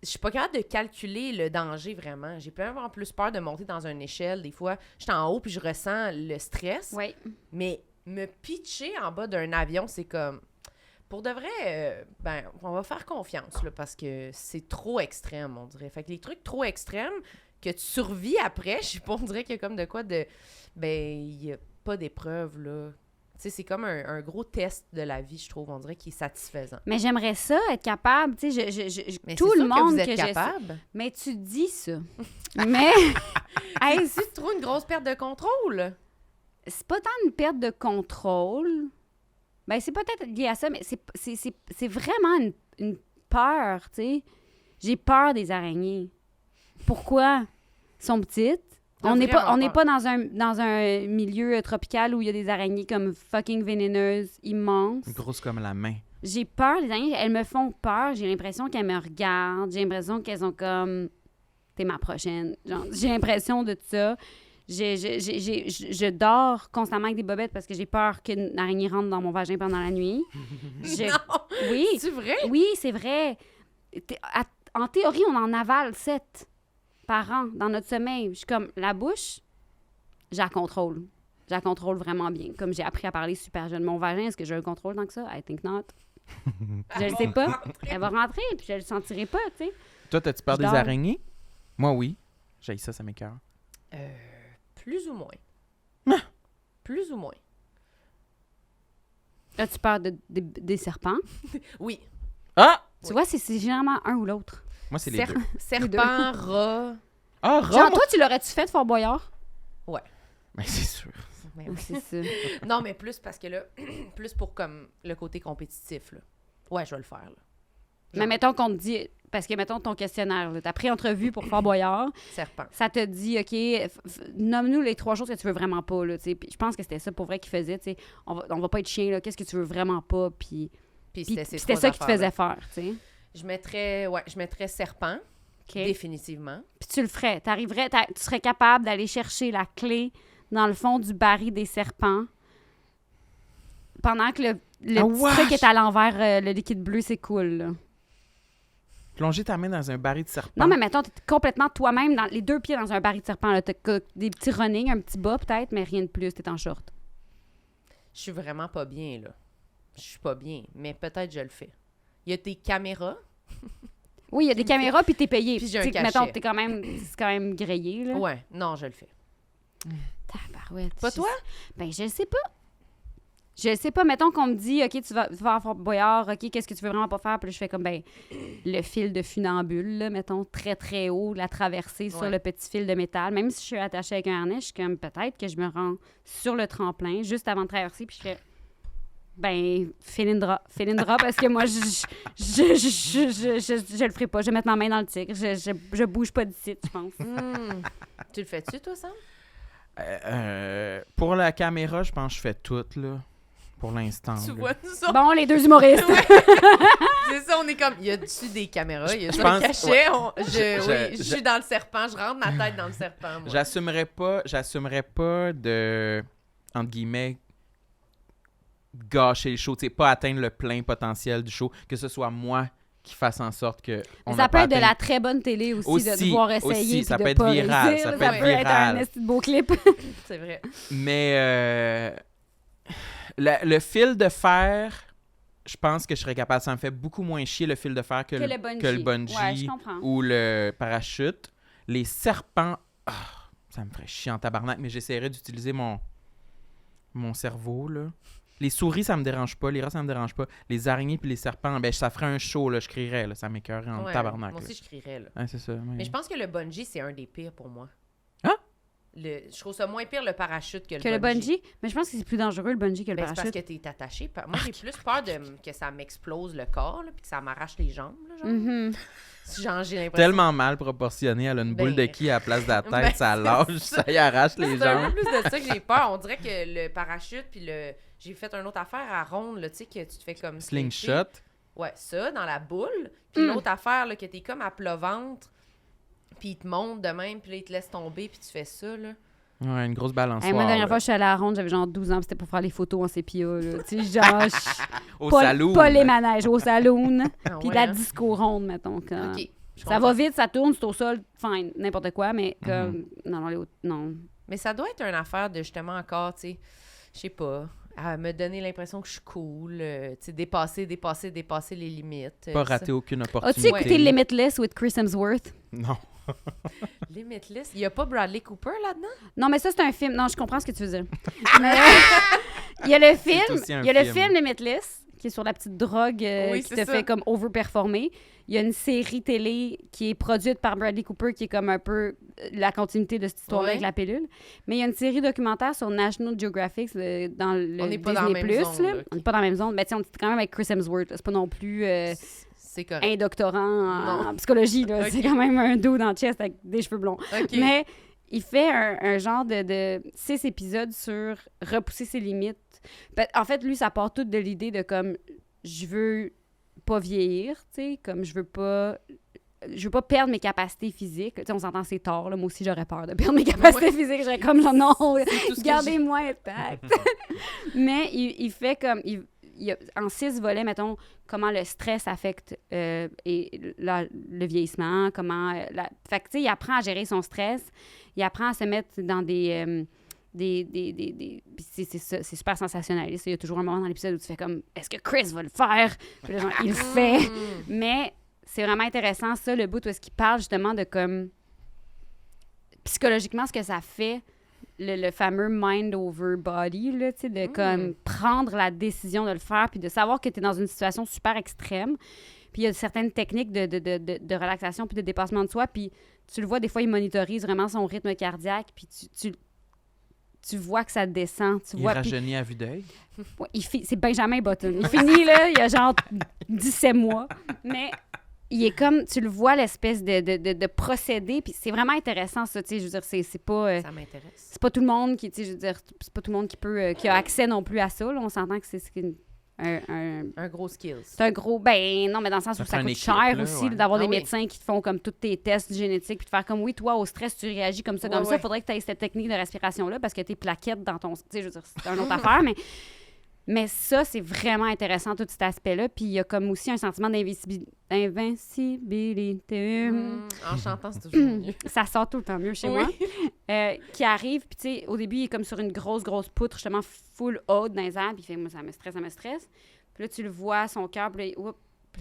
Je suis pas capable de calculer le danger, vraiment. J'ai plein en plus peur de monter dans une échelle. Des fois, je suis en haut puis je ressens le stress. Oui. Mais me pitcher en bas d'un avion, c'est comme... Pour de vrai, ben, on va faire confiance, là, parce que c'est trop extrême, on dirait. Fait que les trucs trop extrêmes que tu survis après, je sais pas, on dirait qu'il y a comme de quoi de... Ben, il y a pas d'épreuve, là. sais, c'est comme un gros test de la vie, je trouve. On dirait qu'il est satisfaisant. Mais j'aimerais ça, être capable, tu sais, Mais tout c'est le sûr monde que vous êtes que capable. Mais tu dis ça. Mais Hey, si tu trouves une grosse perte de contrôle. c'est pas tant une perte de contrôle. Ben, c'est peut-être lié à ça, mais c'est vraiment une peur, tu sais. J'ai peur des araignées. Pourquoi? Ils sont petites. T'as On n'est vraiment pas dans un milieu tropical où il y a des araignées comme fucking vénéneuses, immenses. Grosse comme la main. J'ai peur des araignées. Elles me font peur. J'ai l'impression qu'elles me regardent. J'ai l'impression qu'elles ont comme... T'es ma prochaine. Genre, j'ai l'impression de ça. Je dors constamment avec des bobettes parce que j'ai peur qu'une araignée rentre dans mon vagin pendant la nuit. Non! Oui. C'est vrai? Oui, c'est vrai. En théorie, on en avale 7 par an dans notre sommeil. Je suis comme, la bouche, je la contrôle. Je la contrôle vraiment bien. Comme j'ai appris à parler super jeune. Mon vagin, est-ce que je le contrôle tant que ça? I think not. Je le sais pas. Elle va rentrer, puis je le sentirai pas, tu sais. Toi, t'as-tu peur Je des dors. araignées? Moi, oui. J'ai ça m'écoeure. Plus ou moins. Plus ou moins. As-tu peur des serpents? Oui. Ah! Tu vois, c'est généralement un ou l'autre. Moi, c'est les deux. Serpent, rat. Ah, Genre, Rome! toi, tu l'aurais-tu fait de Fort Boyard? Ben, c'est sûr. Mais oui. C'est ça. Non, mais plus parce que là, plus pour comme le côté compétitif, là. Ouais, je vais le faire, là. Mais mettons qu'on te dit... Parce que, mettons, ton questionnaire, ta pré-entrevue pour Fort Boyard, Serpent. ça te dit, OK, nomme-nous les 3 choses que tu veux vraiment pas, là, tu sais. Puis je pense que c'était ça pour vrai qu'il faisait, tu sais. On va pas être chien, là. Qu'est-ce que tu veux vraiment pas? Puis Puis c'était ça qui te faisait faire, tu sais. Je mettrais serpent, OK? définitivement. Puis tu le ferais. Tu serais capable d'aller chercher la clé dans le fond du baril des serpents pendant que le petit truc est à l'envers, le liquide bleu, c'est cool, là. Plonger ta main dans un baril de serpent. Non, mais mettons, t'es complètement toi-même, dans les 2 pieds dans un baril de serpent. Là. T'as des petits runnings, un petit bas peut-être, mais rien de plus. T'es en short. Je suis vraiment pas bien, là. Je suis pas bien, mais peut-être je le fais. Il y a des caméras. Oui, il y a des caméras, puis t'es payé. Puis j'ai un T'sais, cachet. mettons, c'est quand même grillé, là. Ouais, non, je le fais. Tabarouette. Pas toi? Ben, je sais pas. Je sais pas. Mettons qu'on me dit, OK, tu vas à Fort Boyard, OK, qu'est-ce que tu veux vraiment pas faire? Puis là, je fais comme, ben, le fil de funambule, là, mettons, très, très haut, la traversée sur Ouais. le petit fil de métal. Même si je suis attachée avec un harnais, je suis comme, peut-être que je me rends sur le tremplin juste avant de traverser, puis je fais, ben, Félindra, parce que moi, je le ferai pas. Je vais mettre ma main dans le tigre. Je bouge pas d'ici, je pense. Tu le fais-tu, toi, Sam? Pour la caméra, je pense que je fais tout, là. Pour l'instant. Tu là. vois, nous autres, Bon, les 2 humoristes. c'est ça, on est comme, y a-tu des caméras? Y a Je un pense- cachet? ouais. Je suis dans le serpent, je rentre ma tête dans le serpent, moi. J'assumerais pas de, entre guillemets, gâcher le show, tu sais, pas atteindre le plein potentiel du show, que ce soit moi qui fasse en sorte que on Ça n'a peut pas être de atteint- la très bonne télé aussi, de Aussi, devoir essayer. aussi, puis ça de peut être pas viral, réussir. ça peut être être un viral. esti de beau clip. C'est vrai. Mais le fil de fer, je pense que je serais capable. Ça me fait beaucoup moins chier le fil de fer que le bungee Ouais, je comprends. ou le parachute. Les serpents, ça me ferait chier en tabarnak, mais j'essaierais d'utiliser mon cerveau, là. Les souris, ça me dérange pas. Les rats, ça me dérange pas. Les araignées puis les serpents, ben ça ferait un show, là. Je crierais, là. Ça m'écoeurerait en Ouais, tabarnak. moi là. aussi, je crierais, là. Ouais, c'est ça. Mais je pense que le bungee, c'est un des pires pour moi. Hein? Je trouve ça moins pire le parachute que le Que le bungee? Mais je pense que c'est plus dangereux le bungee que le Ben, c'est parce parachute. que t'es attaché. Moi, j'ai plus peur que ça m'explose le corps, là, puis que ça m'arrache les jambes, là, genre. Mhm. Genre, j'ai l'impression... Tellement mal proportionné. Elle a une boule de Ben, qui à la place de la tête, ben, ça c'est lâche, ça. ça y arrache les C'est un jambes. peu plus de ça que j'ai peur. On dirait que le parachute, puis j'ai fait une autre affaire à ronde, là, tu sais, que tu te fais comme... Slingshot. Ouais, ça, dans la boule. Puis l'autre affaire, là, que t'es comme à plat ventre, puis il te monte de même, puis là, il te laisse tomber, puis tu fais ça, là. Ouais, une grosse balançoire. Moi, la dernière là. fois, je suis allée à la ronde, j'avais genre 12 ans, puis c'était pour faire les photos en sépia. Là. Tu sais, genre, Au pas, saloon. pas les manèges, au saloon. Ah Puis ouais, la hein? disco ronde, mettons. Quand... OK. je Ça comprends. va vite, ça tourne, c'est au sol, fine, n'importe quoi, mais comme. Non. Mais ça doit être une affaire de, justement, encore, tu sais, je sais pas, à me donner l'impression que je suis cool, tu sais, dépasser les limites. Pas ça. rater aucune As-tu opportunité. écouté Limitless with Chris Hemsworth? Non. Limitless. Il y a pas Bradley Cooper là-dedans? Non, mais ça, c'est un film. Non, je comprends ce que tu veux dire. Mais Il y a le C'est film, aussi un il y a le film. film Limitless, qui est sur la petite drogue Oui, qui c'est te ça. fait comme overperformer. Il y a une série télé qui est produite par Bradley Cooper, qui est comme un peu la continuité de cette histoire-là Ouais. avec la pilule. Mais il y a une série documentaire sur National Geographic dans le On n'est pas Disney+. dans la même Plus, zone, là. là, ok. On n'est pas dans la même zone. Mais tu sais, on est quand même avec Chris Hemsworth. là. C'est pas non plus C'est correct. un doctorant en Non. psychologie. Là. Ok. C'est quand même un dos dans le chest avec des cheveux blonds. OK. Mais il fait un genre de 6 épisodes sur repousser ses limites. En fait, lui, ça part tout de l'idée de comme je veux pas vieillir, tu sais, comme je veux pas perdre mes capacités physiques. Tu sais, on s'entend, c'est tard, là. Moi aussi, j'aurais peur de perdre mes capacités physiques. J'aurais comme genre, non, tout ce que gardez-moi intact. Mais il fait comme... Il y a, en 6 volets, mettons, comment le stress affecte le vieillissement, comment... Fait que, tu sais, il apprend à gérer son stress, il apprend à se mettre dans des c'est super sensationnaliste. Il y a toujours un moment dans l'épisode où tu fais comme « Est-ce que Chris va le faire? » Puis là, genre, il le fait. Mais c'est vraiment intéressant, ça, le bout où est-ce qu'il parle justement de comme... Psychologiquement, ce que ça fait, le fameux mind over body, là, tu sais, de comme prendre la décision de le faire puis de savoir que tu es dans une situation super extrême. Puis il y a certaines techniques de relaxation puis de dépassement de soi. Puis tu le vois, des fois, il monitorise vraiment son rythme cardiaque. Puis tu vois que ça descend. Tu Il vois, puis- rajeunit à vue d'œil. Ouais, c'est Benjamin Button. Il finit, là, il y a genre 17 mois. Mais il est comme, tu le vois, l'espèce de procédé. Puis c'est vraiment intéressant, ça. Tu sais, je veux dire, c'est pas... Ça m'intéresse. c'est pas tout le monde qui, tu sais, je veux dire, c'est pas tout le monde qui peut, qui a accès non plus à ça. Là. On s'entend que c'est Un gros skills. c'est un gros... Ben non, mais dans le sens Ça où ça prend une coûte équipe, cher là, aussi ouais. d'avoir Ah des oui. médecins qui te font comme tous tes tests génétiques puis de faire comme, oui, toi, au stress, tu réagis comme ça, Ouais, comme ça. ouais. Il faudrait que tu aies cette technique de respiration-là parce que tes plaquettes dans ton... Tu sais, je veux dire, c'est une autre affaire, mais ça, c'est vraiment intéressant, tout cet aspect-là. Puis il y a comme aussi un sentiment d'invincibilité. En chantant, c'est toujours mieux. Ça sort tout le temps mieux chez moi. Qui arrive, puis tu sais, au début, il est comme sur une grosse poutre, justement, full haute dans les airs, puis il fait, moi, ça me stresse. Puis là, tu le vois, son cœur, puis là,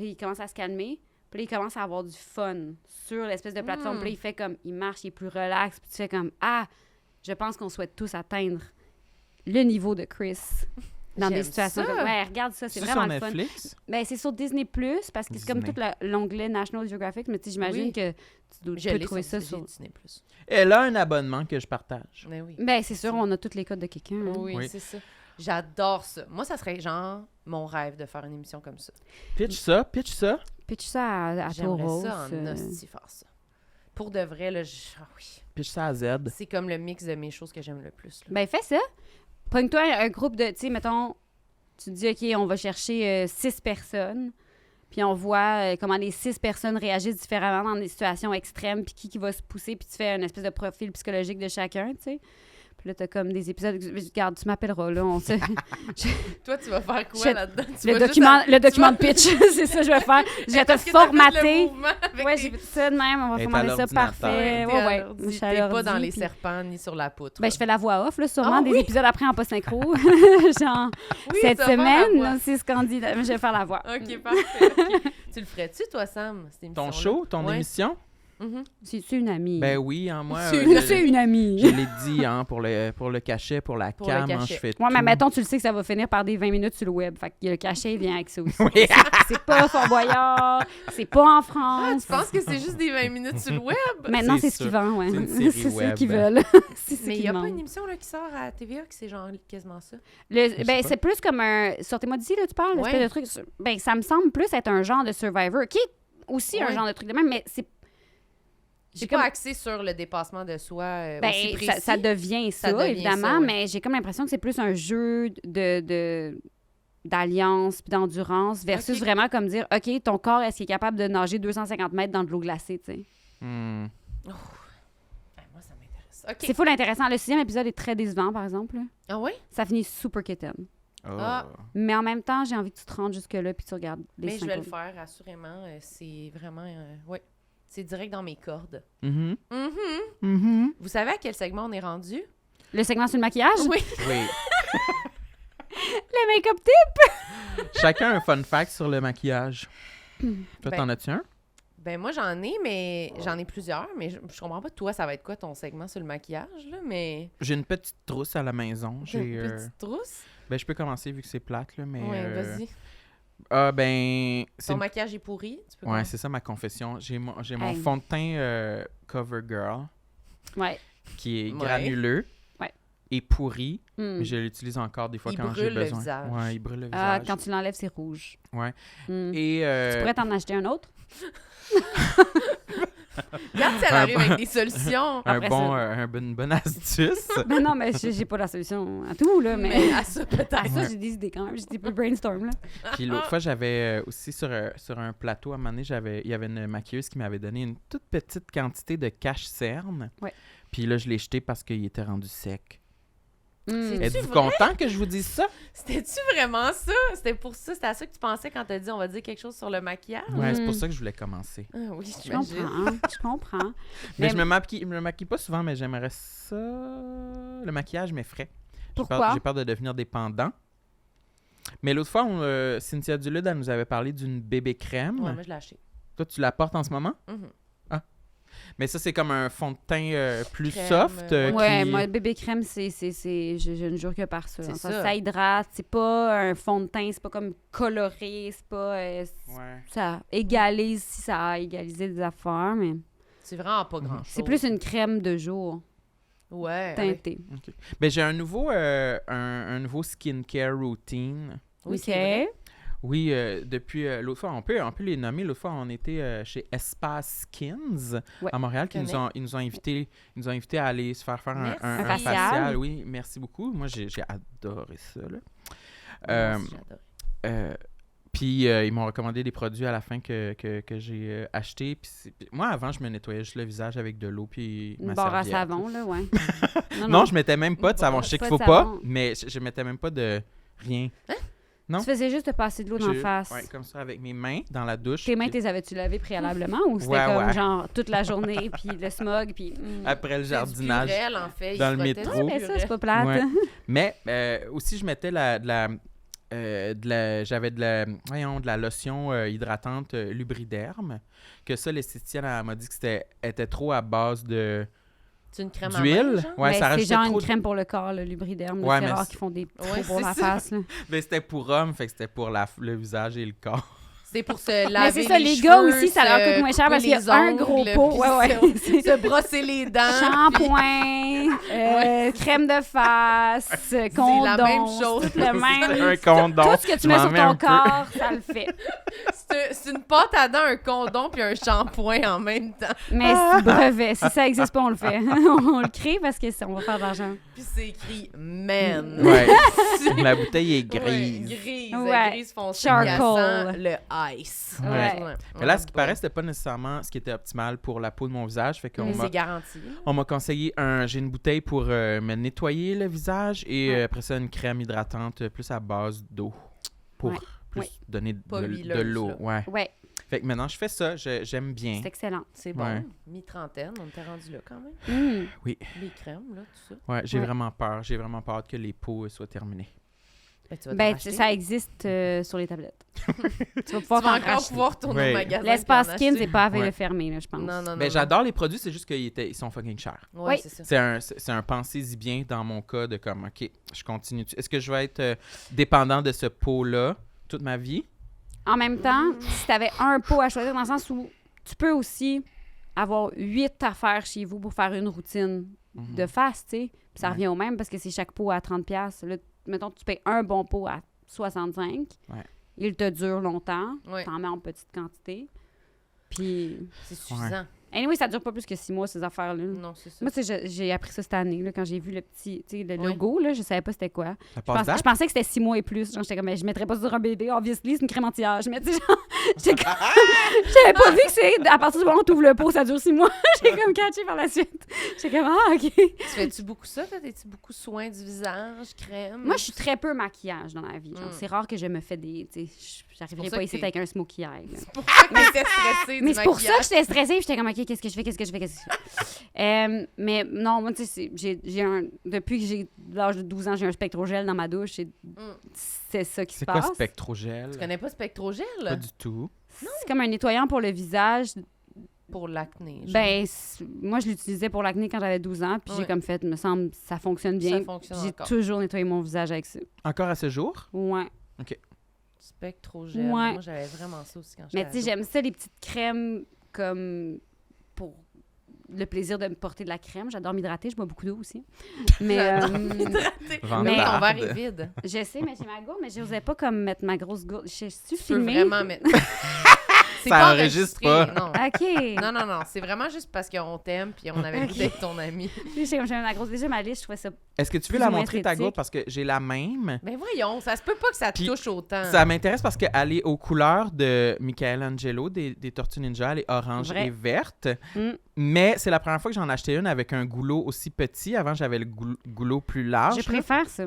il commence à se calmer, puis là, il commence à avoir du fun sur l'espèce de plateforme, puis là, il fait comme, il marche, il est plus relax, puis tu fais comme, je pense qu'on souhaite tous atteindre le niveau de Chris. Dans des J'aime situations ça. comme... Ouais, regarde ça, c'est C'est vraiment sur le fun. Netflix? Ben, c'est sur Disney+, parce que c'est comme tout Disney. l'onglet National Geographic, mais tu sais, j'imagine Oui. que tu Je peux l'ai trouver ça sur sur... Disney+. Elle a un abonnement que je partage. Mais oui. Ben, c'est sûr, on a tous les codes de quelqu'un. hein. Oui, Oui. c'est ça. J'adore ça. Moi, ça serait genre mon rêve de faire une émission comme ça. Pitch ça, pitch ça. Pitch ça à J'aimerais Tauros. ça en hostie faire ça. Pour de vrai, là, oui. Pitch ça à Z. C'est comme le mix de mes choses que j'aime le plus. Là. Ben, fais ça. Pogne-toi un groupe de... Tu sais, mettons, tu te dis, OK, on va chercher 6 personnes, puis on voit comment les 6 personnes réagissent différemment dans des situations extrêmes, puis qui va se pousser, puis tu fais une espèce de profil psychologique de chacun, tu sais. Puis là, t'as comme des épisodes... Regarde, tu m'appelleras, là, on sait... Toi, tu vas faire quoi Je- là-dedans? Tu le vas document, juste le document de pitch, c'est ça que je vais faire. Je vais te Est-ce que t'as fait le formater. mouvement avec Ouais, tes- j'ai fait ça de même, on va Elle est à formater ça l'ordinateur. parfait. T'es Ouais, à ouais. l'ordi, Je suis à T'es pas l'ordi, dans les puis- serpents ni sur la poutre. Ben, je fais la voix off, là, sûrement, Ah des oui? épisodes après en post-synchro. Genre, Oui, cette tu vas faire la semaine, voix. là, c'est scandinave. Je vais faire la voix. OK, parfait. OK. Tu le ferais-tu, toi, Sam, cette Ton émission-là? show, ton Ouais. émission? Mhm. C'est une amie. Ben oui, hein, moi. C'est je une amie. l'ai dit, hein, pour le cachet, pour la Pour le cam, hein, cachet. je fais Ouais, mais tout. mettons, tu le sais que ça va finir par des 20 minutes sur le web. Fait que le cachet vient avec ça aussi. Oui. C'est pas Fort Boyard, c'est pas en Ah, France. tu penses que c'est juste des 20 minutes sur le web? Maintenant, C'est c'est ce qu'ils sûr. vendent, ouais. C'est une série C'est ça web. qu'ils veulent. C'est ce Mais il qu'ils n'y a pas demandent. une émission là, qui sort à TVA que c'est genre quasiment ça. Ben, sais pas. c'est plus comme un... Sortez-moi d'ici, là, tu parles, Ouais. espèce de truc. Ben, ça me semble plus être un genre de Survivor, qui est aussi un Ouais. genre de truc de même, mais c'est... J'ai J'ai pas comme- axé sur le dépassement de soi Ben, aussi précis. ça devient ça, Ça devient évidemment, ça, ouais. mais j'ai comme l'impression que c'est plus un jeu d'alliance puis d'endurance versus Ok. vraiment comme dire, OK, ton corps, est-ce qu'il est capable de nager 250 mètres dans de l'eau glacée, tu sais? Hmm. Ben, moi, ça m'intéresse. OK. C'est full intéressant. Le 6e épisode est très décevant, par exemple. là. Ah oui? Ça finit super kitten. Oh. Ah. Mais en même temps, j'ai envie que tu te rendes jusque-là puis tu regardes les Mais je 5 vais le autres. faire, assurément. C'est vraiment... ouais. C'est direct dans mes cordes. Mhm. Mhm. Mhm. Vous savez à quel segment on est rendu? Le segment sur le maquillage? Oui. Oui. Le make-up tip? Chacun un fun fact sur le maquillage. Toi, Ben, t'en as-tu un? Ben moi, j'en ai plusieurs, mais je comprends pas, toi, ça va être quoi ton segment sur le maquillage, là, mais... J'ai une petite trousse à la maison. J'ai une petite trousse? Ben, je peux commencer vu que c'est plate, là, mais... Ouais, vas-y. Ah, ben... Ton maquillage est pourri? Tu peux Ouais, c'est ça ma confession. J'ai mon Hey. fond de teint CoverGirl Ouais. qui est Ouais. granuleux Ouais. et pourri, Mm. mais je l'utilise encore des fois Il quand j'ai brûle le besoin. visage. Ouais, il brûle le Ah, visage. quand tu l'enlèves, c'est rouge. Ouais. Mm. Et Tu pourrais t'en acheter un autre? Regarde si elle arrive avec des solutions. après ça. une bonne astuce. Ben non, mais j'ai pas la solution à tout, là. Mais, Mais à ça, peut-être. à ça, j'ai des idées quand même. J'ai des peu brainstorm, là. Puis l'autre fois, j'avais aussi sur un plateau, à un moment donné, il y avait une maquilleuse qui m'avait donné une toute petite quantité de cache-cerne. Ouais. Puis là, je l'ai jeté parce qu'il était rendu sec. Mm. C'est- Êtes-vous vrai? content que je vous dise ça? C'était-tu vraiment ça? C'était pour ça? C'était à ça que tu pensais quand t'as dit on va dire quelque chose sur le maquillage? Ouais, c'est pour Mm. ça que je voulais commencer. Ah oui, Je j'imagine. comprends, je comprends. Mais Mais- je me maquille pas souvent, mais j'aimerais ça. Le maquillage m'effraie. Pourquoi? J'ai peur de devenir dépendant. Mais l'autre fois, Cynthia Dulude, elle nous avait parlé d'une bébé crème. Ouais, moi, je l'ai acheté. Toi, tu la portes en ce moment? Mhm. Mais ça, c'est comme un fond de teint plus Crème, soft. Ouais, qui... moi, le bébé crème, je ne jure que par ça. C'est Ça, ça. ça hydrate, c'est pas un fond de teint, c'est pas comme coloré, c'est pas... Ouais. ça égalise si ça a égalisé des affaires, mais C'est vraiment pas grand-chose. c'est plus une crème de jour Ouais. teintée. Ben, j'ai un nouveau skincare routine. Oui, OK. c'est vrai. Oui, depuis l'autre fois, on peut les nommer. L'autre fois, on était chez Espace Skins Ouais. à Montréal, qui Connais. ils nous ont invités à aller se faire un Merci. Un facial. facial. Oui, merci beaucoup. Moi, j'ai adoré ça. Là. Moi aussi, j'adore. Puis ils m'ont recommandé des produits à la fin que j'ai achetés. Puis moi, avant, je me nettoyais juste le visage avec de l'eau puis Une ma barre à serviette. savon, là, ouais. Non, je mettais même pas de savon. Je sais Pas qu'il de faut pas, savon. mais je mettais même pas de rien. non. Tu faisais juste te passer de l'eau dans la face. Ouais, comme ça, avec mes mains dans la douche. Tes mains, puis t'es avais-tu lavé préalablement ou c'était Ouais, comme ouais. genre toute la journée, puis le smog, puis... Après le C'est du jardinage. purel, en fait. dans Il le frottait métro. du Mais ça, purel. c'est pas plate. Ouais. Mais aussi, je mettais j'avais de la lotion hydratante Lubriderm. Que ça, l'esthéticienne elle m'a dit que était trop à base C'est une crème à main, d'huile. genre? Ouais, Ben, ça c'est rajoutait genre trop une crème pour le corps, le Lubriderm. Ouais, c'est mais rare c'est- qu'ils font des trop Ouais, pour c'est la ça. face. Là. Mais c'était pour homme, fait que c'était pour le visage et le corps. C'est pour se laver Mais c'est ça, les cheveux, gars aussi, ça leur se coûte moins cher parce qu'il y a couper un les gros ongles, pot. puis Ouais, ouais. se brosser les dents. Shampoing, crème de face, condom. la même chose. C'est tout le C'est même. un condom. Tout ce que tu Je mets m'en sur mets ton un peu. corps, ça le fait. C'est une pâte à dents, un condom puis un shampoing en même temps. Mais c'est brevet. Si ça existe pas, on le fait. On le crée parce qu'on va faire de l'argent. Puis c'est écrit man. Ouais. La bouteille est Ouais, grise. grise, Ouais. grise foncée. Charcoal. Puis elle sent le ice. Ouais. Mais là, ce qui paraît, c'était pas nécessairement ce qui était optimal pour la peau de mon visage. Fait qu'on Mais m'a c'est garanti. On m'a conseillé j'ai une bouteille pour me nettoyer le visage et Ouais. après ça, une crème hydratante plus à base d'eau pour Ouais. plus Ouais. donner Pas de huileuse, l'eau. là. Ouais. Ouais, Fait que maintenant, je fais ça. J'aime bien. c'est excellent. C'est bon. Ouais. Mi-trentaine, on était rendu là quand même. Mm. Les crèmes, là, tout ça. Ouais, j'ai Ouais. vraiment peur. J'ai vraiment peur que les peaux soient terminées. Ben, tu vas t'en Ben, racheter. ça existe sur les tablettes. tu vas Tu pouvoir vas t'en encore racheter. pouvoir retourner Ouais. au magasin. L'espace puis en skin, acheter. c'est pas à Ouais. le fermer, là, je pense. Non, non, non. Ben, j'adore les produits, c'est juste qu'ils sont fucking chers. Ouais, Oui. c'est ça. C'est un pensez-y bien dans mon cas de comme, OK, je continue. Est-ce que je vais être dépendant de ce pot-là toute ma vie? En même temps, si tu avais un pot à choisir, dans le sens où tu peux aussi avoir 8 affaires chez vous pour faire une routine de face, tu sais. Puis ça Ouais. revient au même parce que c'est chaque pot à 30$. Là, mettons, tu payes un bon pot à 65$. Ouais. Il te dure longtemps. Ouais. Tu en mets en petite quantité. Puis, C'est suffisant. anyway, ça dure pas plus que 6 mois, ces affaires-là. Non, c'est ça. Moi, tu sais, j'ai appris ça cette année, là, quand j'ai vu le petit, tu sais, le Ouais. logo, là, je savais pas c'était quoi. Ça Je passe date? pensais que c'était 6 mois et plus. Genre, j'étais comme, mais je mettrais pas ça sur un bébé. Obviously, c'est une crème anti-âge. Mais tu sais, genre, j'étais comme... j'avais pas vu que c'est... À partir du moment où tu ouvres le pot, ça dure 6 mois. J'ai comme catché par la suite. J'étais comme, ah, OK. Tu fais-tu beaucoup ça? T'as-tu beaucoup soin du visage, crème? Moi, je suis très peu maquillage dans la vie. Genre, Mm. c'est rare que je me fais des... Tu sais, j'arriverai pour ça pas que ici t'es- avec un smokey eye. là. C'est pour ça que t'étais stressée Mais du c'est pour ça que maquillage. j'étais stressée. Puis j'étais comme, OK, qu'est-ce que je fais? Mais non, moi, tu sais, depuis que j'ai l'âge de 12 ans, j'ai un spectrogel dans ma douche. C'est ça qui se C'est passe. quoi Spectrogel? Tu connais pas Spectrogel? Pas du tout. C'est comme un nettoyant pour le visage pour l'acné. genre. Ben, moi, je l'utilisais pour l'acné quand j'avais 12 ans, puis j'ai Ouais. comme fait, me semble, ça fonctionne bien. Ça fonctionne J'ai encore. toujours nettoyé mon visage avec ça. Encore à ce jour? Ouais. Spectrogel. Ouais. Moi, j'avais vraiment ça aussi quand j'étais Mais tu sais, ado. j'aime ça, les petites crèmes comme pour le plaisir de me porter de la crème. J'adore m'hydrater, je bois beaucoup d'eau aussi. Mais Vandarde. Mais ton verre est vide. je sais, mais j'ai ma gourde, mais j'osais pas comme mettre ma grosse gourde. Je suis Tu peux filmée. vraiment mettre... C'est Ça pas enregistre enregistré, pas. Non. OK. Non. C'est vraiment juste parce qu'on t'aime puis on avait le goût Ok. d'être ton ami. J'ai ma grosse. Déjà, ma liste, je trouvais ça. Est-ce que tu veux Plus la ou moins montrer, ta esthétique. gourde? Parce que j'ai la même. Ben voyons, ça se peut pas que ça te Puis, touche autant. Ça m'intéresse parce qu'elle est aux couleurs de Michelangelo, des Tortues Ninja. Elle est orange Vrai. et verte. Mm. Mais c'est la première fois que j'en ai acheté une avec un goulot aussi petit. Avant, j'avais le goulot plus large. Je préfère ça.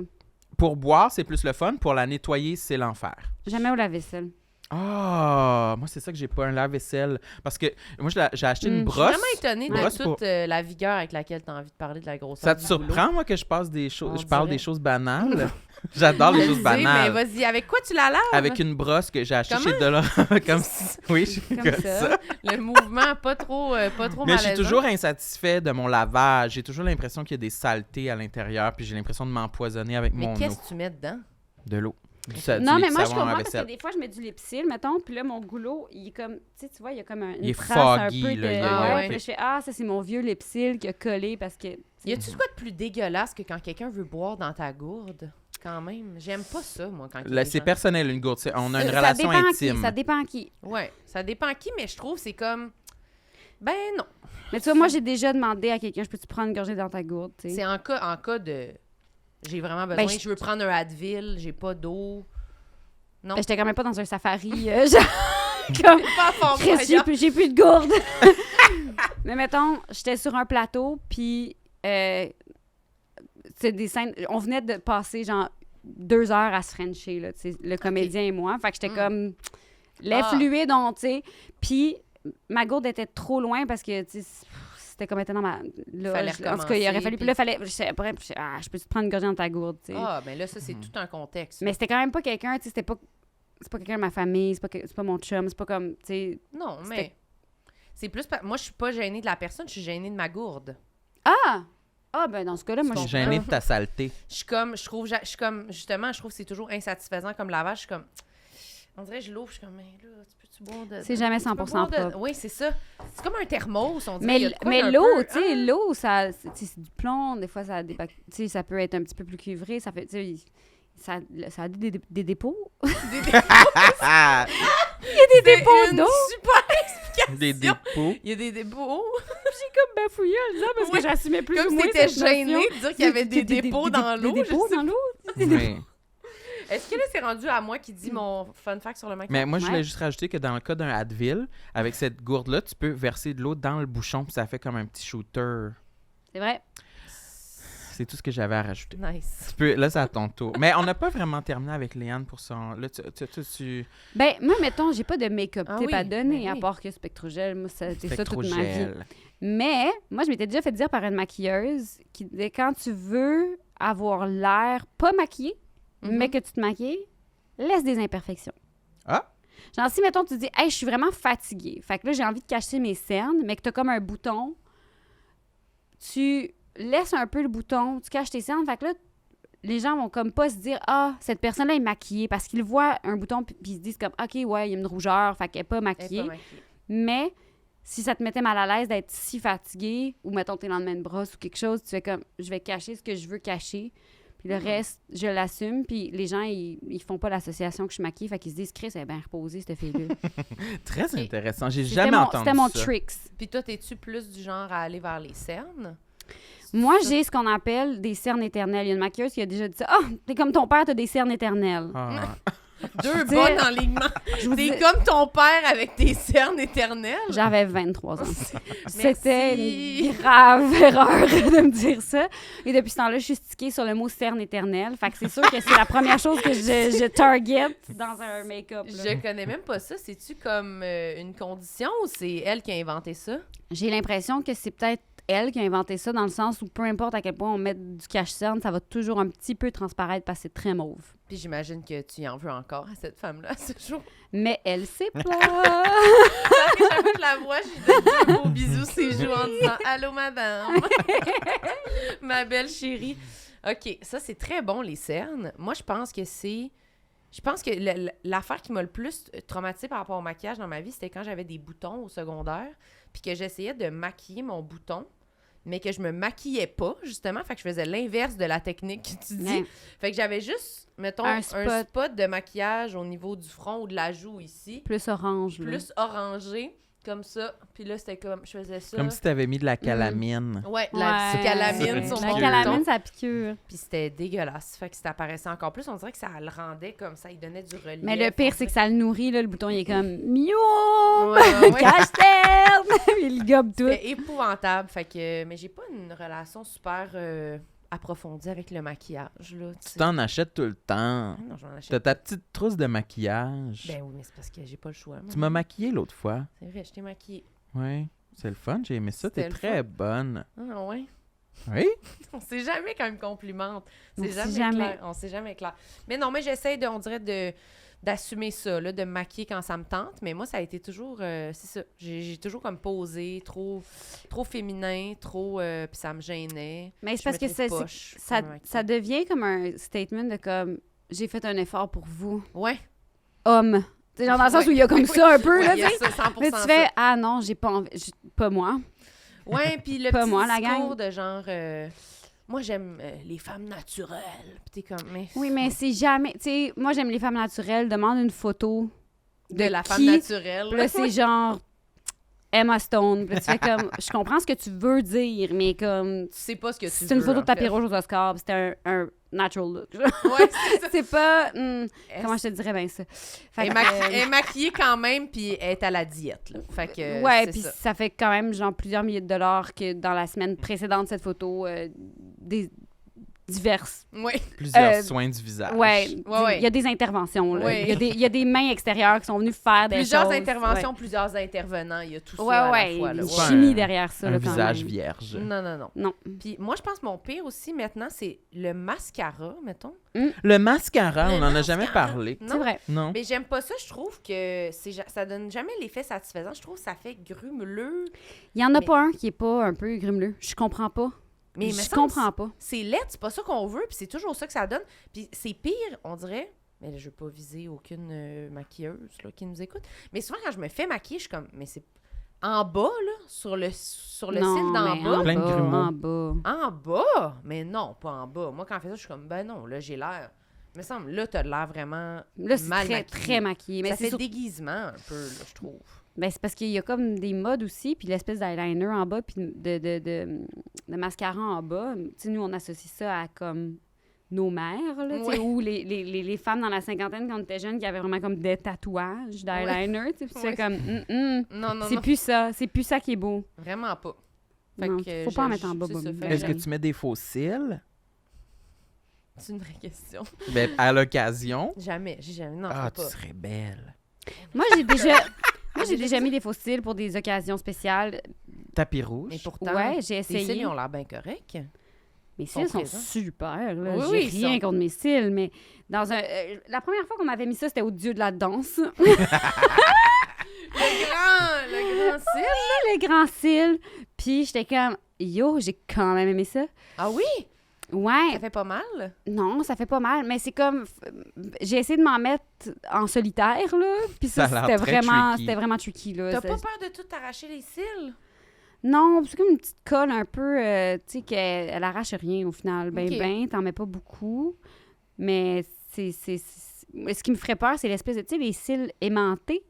Pour boire, c'est plus le fun. Pour la nettoyer, c'est l'enfer. Jamais au lave-vaisselle. Ah, moi, c'est ça que j'ai pas un lave-vaisselle. Parce que moi, j'ai acheté une Je suis brosse. Je suis vraiment étonnée de Brosse toute pour- la vigueur avec laquelle tu as envie de parler de la grosseur Ça te du boulot. surprend, moi, que je passe des choses. On Je parle dirait. des choses banales. J'adore les Je choses le sais, mais banales. vas-y, avec quoi tu la laves? Avec une brosse que j'ai achetée Comment? chez Dollar. Comme si... Oui, je suis Comme comme ça. ça. Le mouvement pas trop Mais je suis malaisant. toujours insatisfait de mon lavage. J'ai toujours l'impression qu'il y a des saletés à l'intérieur, puis j'ai l'impression de m'empoisonner avec Mais mon eau. qu'est-ce que tu mets dedans? De l'eau. Du Non, mais du moi, je savon à comprends parce que vaisselle. des fois, je mets du lipsil, mettons, puis là, mon goulot, il est comme, tu vois, il y a comme Il est une trace foggy, un peu de... là, il y a- ouais, ouais. puis là, je fais, ça, c'est mon vieux lipsil qui a collé parce que... Y a-tu quoi de plus dégueulasse que quand quelqu'un veut boire dans ta gourde? Quand même. J'aime pas ça, moi, quand Là, les c'est gens- personnel, une gourde. On a une Ça relation dépend intime. Qui, ça dépend qui. Ouais, ça dépend qui, mais je trouve que c'est comme... Ben non. Mais tu vois, moi, j'ai déjà demandé à quelqu'un, je peux-tu prendre une gorgée dans ta gourde, tu sais. C'est en cas de... J'ai vraiment besoin, Ben, je veux prendre un Advil, j'ai pas d'eau. Non. Ben, j'étais quand même pas dans un safari, genre, comme... Pas fort Chris, voyant. j'ai plus de gourde. Mais mettons, j'étais sur un plateau, puis c'est des scènes... On venait de passer, genre, 2 heures à se frencher, là, tu sais, le comédien et moi. Fait que j'étais comme... Les Ah. fluides, donc, tu sais. Puis ma gourde était trop loin parce que, tu sais, c'était comme étant dans ma loge. Fallait En tout cas, il recommencer, aurait fallu... Puis puis- là, fallait... Après, je peux te prendre une gorgée dans ta gourde, tu sais. Ah, ben là, ça, c'est tout un contexte. Mais c'était quand même pas quelqu'un, tu sais, c'était pas... C'est pas quelqu'un de ma famille, c'est pas mon chum, c'est pas comme, tu sais... Non, C'était- mais... C'est plus... Moi, je suis pas gênée de la personne, je suis gênée de ma gourde. Ah! Ah, ben dans ce cas-là, moi, Je je suis gênée de ta saleté. Je suis comme... Justement, je trouve que c'est toujours insatisfaisant comme lavage. Je suis comme... On dirait que je l'ouvre, je suis comme, mais là, tu peux-tu boire de... C'est jamais tu peux 100% boire de- propre. Oui, c'est ça. C'est comme un thermos, on dirait. il y a de quoi Mais d'un l'eau, peu- tu sais, l'eau, ça, c'est du plomb, des fois, ça a des tu sais, ça peut être un petit peu plus cuivré, ça fait, tu sais, ça a des dépôts. Ah! Des dépôts d'eau. Super Des explication. dépôts. Il y a des dépôts. Comme bafouillé en disant parce Ouais, que j'assumais plus Comme ou si moins t'étais cette notion. gênée de dire qu'il y avait des dépôts dans l'eau. Des je dépôts sais dans l'eau? Oui. Est-ce que là, c'est rendu à moi qui dit mon fun fact sur le micro? Mais moi, je voulais Ouais. juste rajouter que dans le cas d'un Advil, avec cette gourde-là, tu peux verser de l'eau dans le bouchon, puis ça fait comme un petit shooter. C'est vrai. C'est tout ce que j'avais à rajouter. Nice. Là, c'est à ton tour. Mais on n'a pas vraiment terminé avec Léane pour son... Là, tu... Ben, moi, mettons, j'ai pas de make-up Ah tip oui, à donner, ben à oui. part que Spectrogel, moi, c'est ça toute ma vie. Spectrogel. Mais, moi, je m'étais déjà fait dire par une maquilleuse qui disait quand tu veux avoir l'air pas maquillé, Mhm. mais que tu te maquilles, laisse des imperfections. Ah! Genre, si, mettons, tu dis, hey, je suis vraiment fatiguée. Fait que là, j'ai envie de cacher mes cernes, mais que t'as comme un bouton, tu laisses un peu le bouton, tu caches tes cernes. Fait que là, les gens vont comme pas se dire, ah, cette personne-là est maquillée, parce qu'ils voient un bouton, puis ils se disent comme, OK, ouais, il y a une rougeur, fait qu'elle est pas Elle est maquillée. pas maquillée. Mais si ça te mettait mal à l'aise d'être si fatigué, ou mettons t'es lendemain de brosse ou quelque chose, tu fais comme je vais cacher ce que je veux cacher, puis le reste, je l'assume, puis les gens, ils font pas l'association que je suis maquillée, fait qu'ils se disent Chris, elle est bien reposée, cette fille-là. Très intéressant. J'ai C'était jamais mon- entendu C'était mon ça. tricks. Puis toi, t'es-tu plus du genre à aller vers les cernes? Moi, Ça- j'ai ce qu'on appelle des cernes éternelles. Il y a une maquilleuse qui a déjà dit ça. Ah, t'es comme ton père, t'as des cernes éternelles. Ah. Deux dis- bonnes enlignements. Je vous T'es dis- comme ton père avec tes cernes éternelles. J'avais 23 ans. Merci. C'était une grave erreur de me dire ça. Et depuis ce temps-là, je suis stickée sur le mot cerne éternelle. Fait que c'est sûr que c'est la première chose que je target dans un make-up. là. Je connais même pas ça. C'est-tu comme une condition ou c'est elle qui a inventé ça? J'ai l'impression que c'est peut-être elle qui a inventé ça, dans le sens où peu importe à quel point on met du cache-cerne, ça va toujours un petit peu transparaître parce que c'est très mauve. Puis j'imagine que tu y en veux encore à cette femme-là ce jour. Mais elle sait pas. Parce que chaque fois que je la vois, je lui donne deux beaux bisous ses joues en disant « Allô, madame! » Ma belle chérie. OK, ça, c'est très bon, les cernes. Moi, je pense que c'est... Je pense que l'affaire qui m'a le plus traumatisée par rapport au maquillage dans ma vie, c'était quand j'avais des boutons au secondaire, puis que j'essayais de maquiller mon bouton, mais que je me maquillais pas, justement. Fait que je faisais l'inverse de la technique que tu dis. Ouais. Fait que j'avais juste, mettons, un spot de maquillage au niveau du front ou de la joue ici. Plus orange. Là. Plus orangé, comme ça. Puis là, c'était comme, je faisais ça. Comme si t'avais mis de la calamine. Ouais, la petite calamine sur La mon calamine, bouton. ça piqûre. Puis c'était dégueulasse. Fait que ça apparaissait encore plus. On dirait que ça le rendait comme ça. Il donnait du relief. Mais le pire, c'est que ça le nourrit, là. Le bouton, il est comme « Miaou! Ouais. Cache-cerne! » Il gobe tout. C'était épouvantable. Fait que... Mais j'ai pas une relation super approfondie avec le maquillage, là. Tu t'en achètes tout le temps. Ah non, j'en achète. T'as ta petite trousse de maquillage. Ben oui, mais c'est parce que j'ai pas le choix. Tu m'as maquillée l'autre fois. C'est vrai, je t'ai maquillée. Oui. C'est le fun, j'ai aimé ça. C'était T'es le très fun. bonne. Ah ouais. Oui? On sait jamais quand même complimente. On C'est sait jamais jamais. clair. On sait jamais clair. Mais non, mais j'essaie on dirait d'assumer ça, là, de me maquiller quand ça me tente. Mais moi, ça a été toujours, c'est ça. J'ai toujours comme posé, trop féminin, trop, puis ça me gênait. Mais c'est parce que ça devient comme un statement de comme « J'ai fait un effort pour vous, Ouais. homme. » Tu sais, genre dans le sens où il y a comme Oui. ça un peu, là, Ouais, il y tu a sais. ça, 100% Mais tu fais « Ah non, j'ai pas envie. Pas moi. » Ouais, puis le Pas petit moi, la discours gang. de genre, moi, j'aime les femmes naturelles. Puis t'es comme, mais... Oui, mais c'est jamais... Tu sais, moi, j'aime les femmes naturelles. Demande une photo de la femme qui? naturelle. Puis là, c'est genre Emma Stone. Puis là, tu fais comme... Je comprends ce que tu veux dire, mais comme... Tu sais pas ce que tu veux. C'est une photo de en tapis fait. rouge aux Oscars, puis c'était un natural look. Ouais, c'est ça. C'est pas... Elle comment je te dirais bien ça? Fait Elle que, est maquillée quand même, puis elle est à la diète, là. Fait que ouais, c'est puis ça. ça fait quand même genre plusieurs milliers de dollars que dans la semaine précédente de cette photo, des diverses. Oui. Plusieurs soins du visage. Ouais, ouais. il y a des interventions. Là. Ouais. Il y a des mains extérieures qui sont venues faire des Plusieurs choses. interventions, plusieurs intervenants. Il y a tout ça Ouais, à ouais, la fois, là. une Ouais. chimie derrière ça. Un là, quand visage même. vierge. Non. Non. Puis moi, je pense que mon pire aussi, maintenant, c'est le mascara, mettons. Le mascara, Le on n'en a jamais mascara. parlé. Non. C'est vrai. Non. Mais j'aime pas ça. Je trouve que ça donne jamais l'effet satisfaisant. Je trouve que ça fait grumeleux. Il y en a Mais- pas un qui est pas un peu grumeleux. Je comprends pas. Mais il me je semble comprends pas. C'est laid, c'est pas ça qu'on veut, puis c'est toujours ça que ça donne. Puis c'est pire, on dirait. Mais là, je veux pas viser aucune maquilleuse là, qui nous écoute. Mais souvent, quand je me fais maquiller, je suis comme, mais c'est en bas, là, sur le Non, cil d'en mais bas. Plein de grumeaux. En bas. En bas? Mais non, pas en bas. Moi, quand je fais ça, je suis comme, ben non, là, j'ai l'air. Il me semble, là, t'as l'air vraiment Là, c'est mal très, maquillé. très maquillé. Mais Ça c'est fait surtout- déguisement un peu, là, je trouve. Ben, c'est parce qu'il y a comme des modes aussi, puis l'espèce d'eyeliner en bas, puis de mascara en bas. Tu sais, nous, on associe ça à comme nos mères, là, tu sais, Ouais. ou les femmes dans la cinquantaine, quand on était jeunes, qui avaient vraiment comme des tatouages d'eyeliner, tu sais, puis tu fais Ouais. comme, Non, c'est plus ça qui est beau. Vraiment pas. Fait Non, que faut pas en mettre en bas, c'est ça, Bobby. fait que Est-ce que j'aime- tu mets des faux cils? C'est une vraie question. Ben, à l'occasion. Jamais, j'ai jamais. Non, Ah, faut tu pas. serais belle. Moi, j'ai déjà mis des faux cils pour des occasions spéciales. Tapis rouge. Mais pourtant, Ouais, j'ai tes essayé. cils, ils ont l'air bien corrects. Mes sont cils sont présents. super, là. Oui, J'ai oui, ils rien sont- contre mes cils, mais dans un... la première fois qu'on m'avait mis ça, c'était au Dieu de la danse. Le grand cil. Le grand cils. Puis j'étais comme, yo, j'ai quand même aimé ça. Ah oui? Ouais, Ça fait pas mal? non, ça fait pas mal, mais c'est comme... J'ai essayé de m'en mettre en solitaire, là. Puis Ça ça, a l'air très tricky. c'était vraiment tricky, là. T'as Ça- pas peur de tout t'arracher les cils? Non, c'est comme une petite colle un peu, tu sais, qu'elle arrache rien au final. Ben, Ok. t'en mets pas beaucoup. Mais ce qui me ferait peur, c'est l'espèce de, tu sais, les cils aimantés.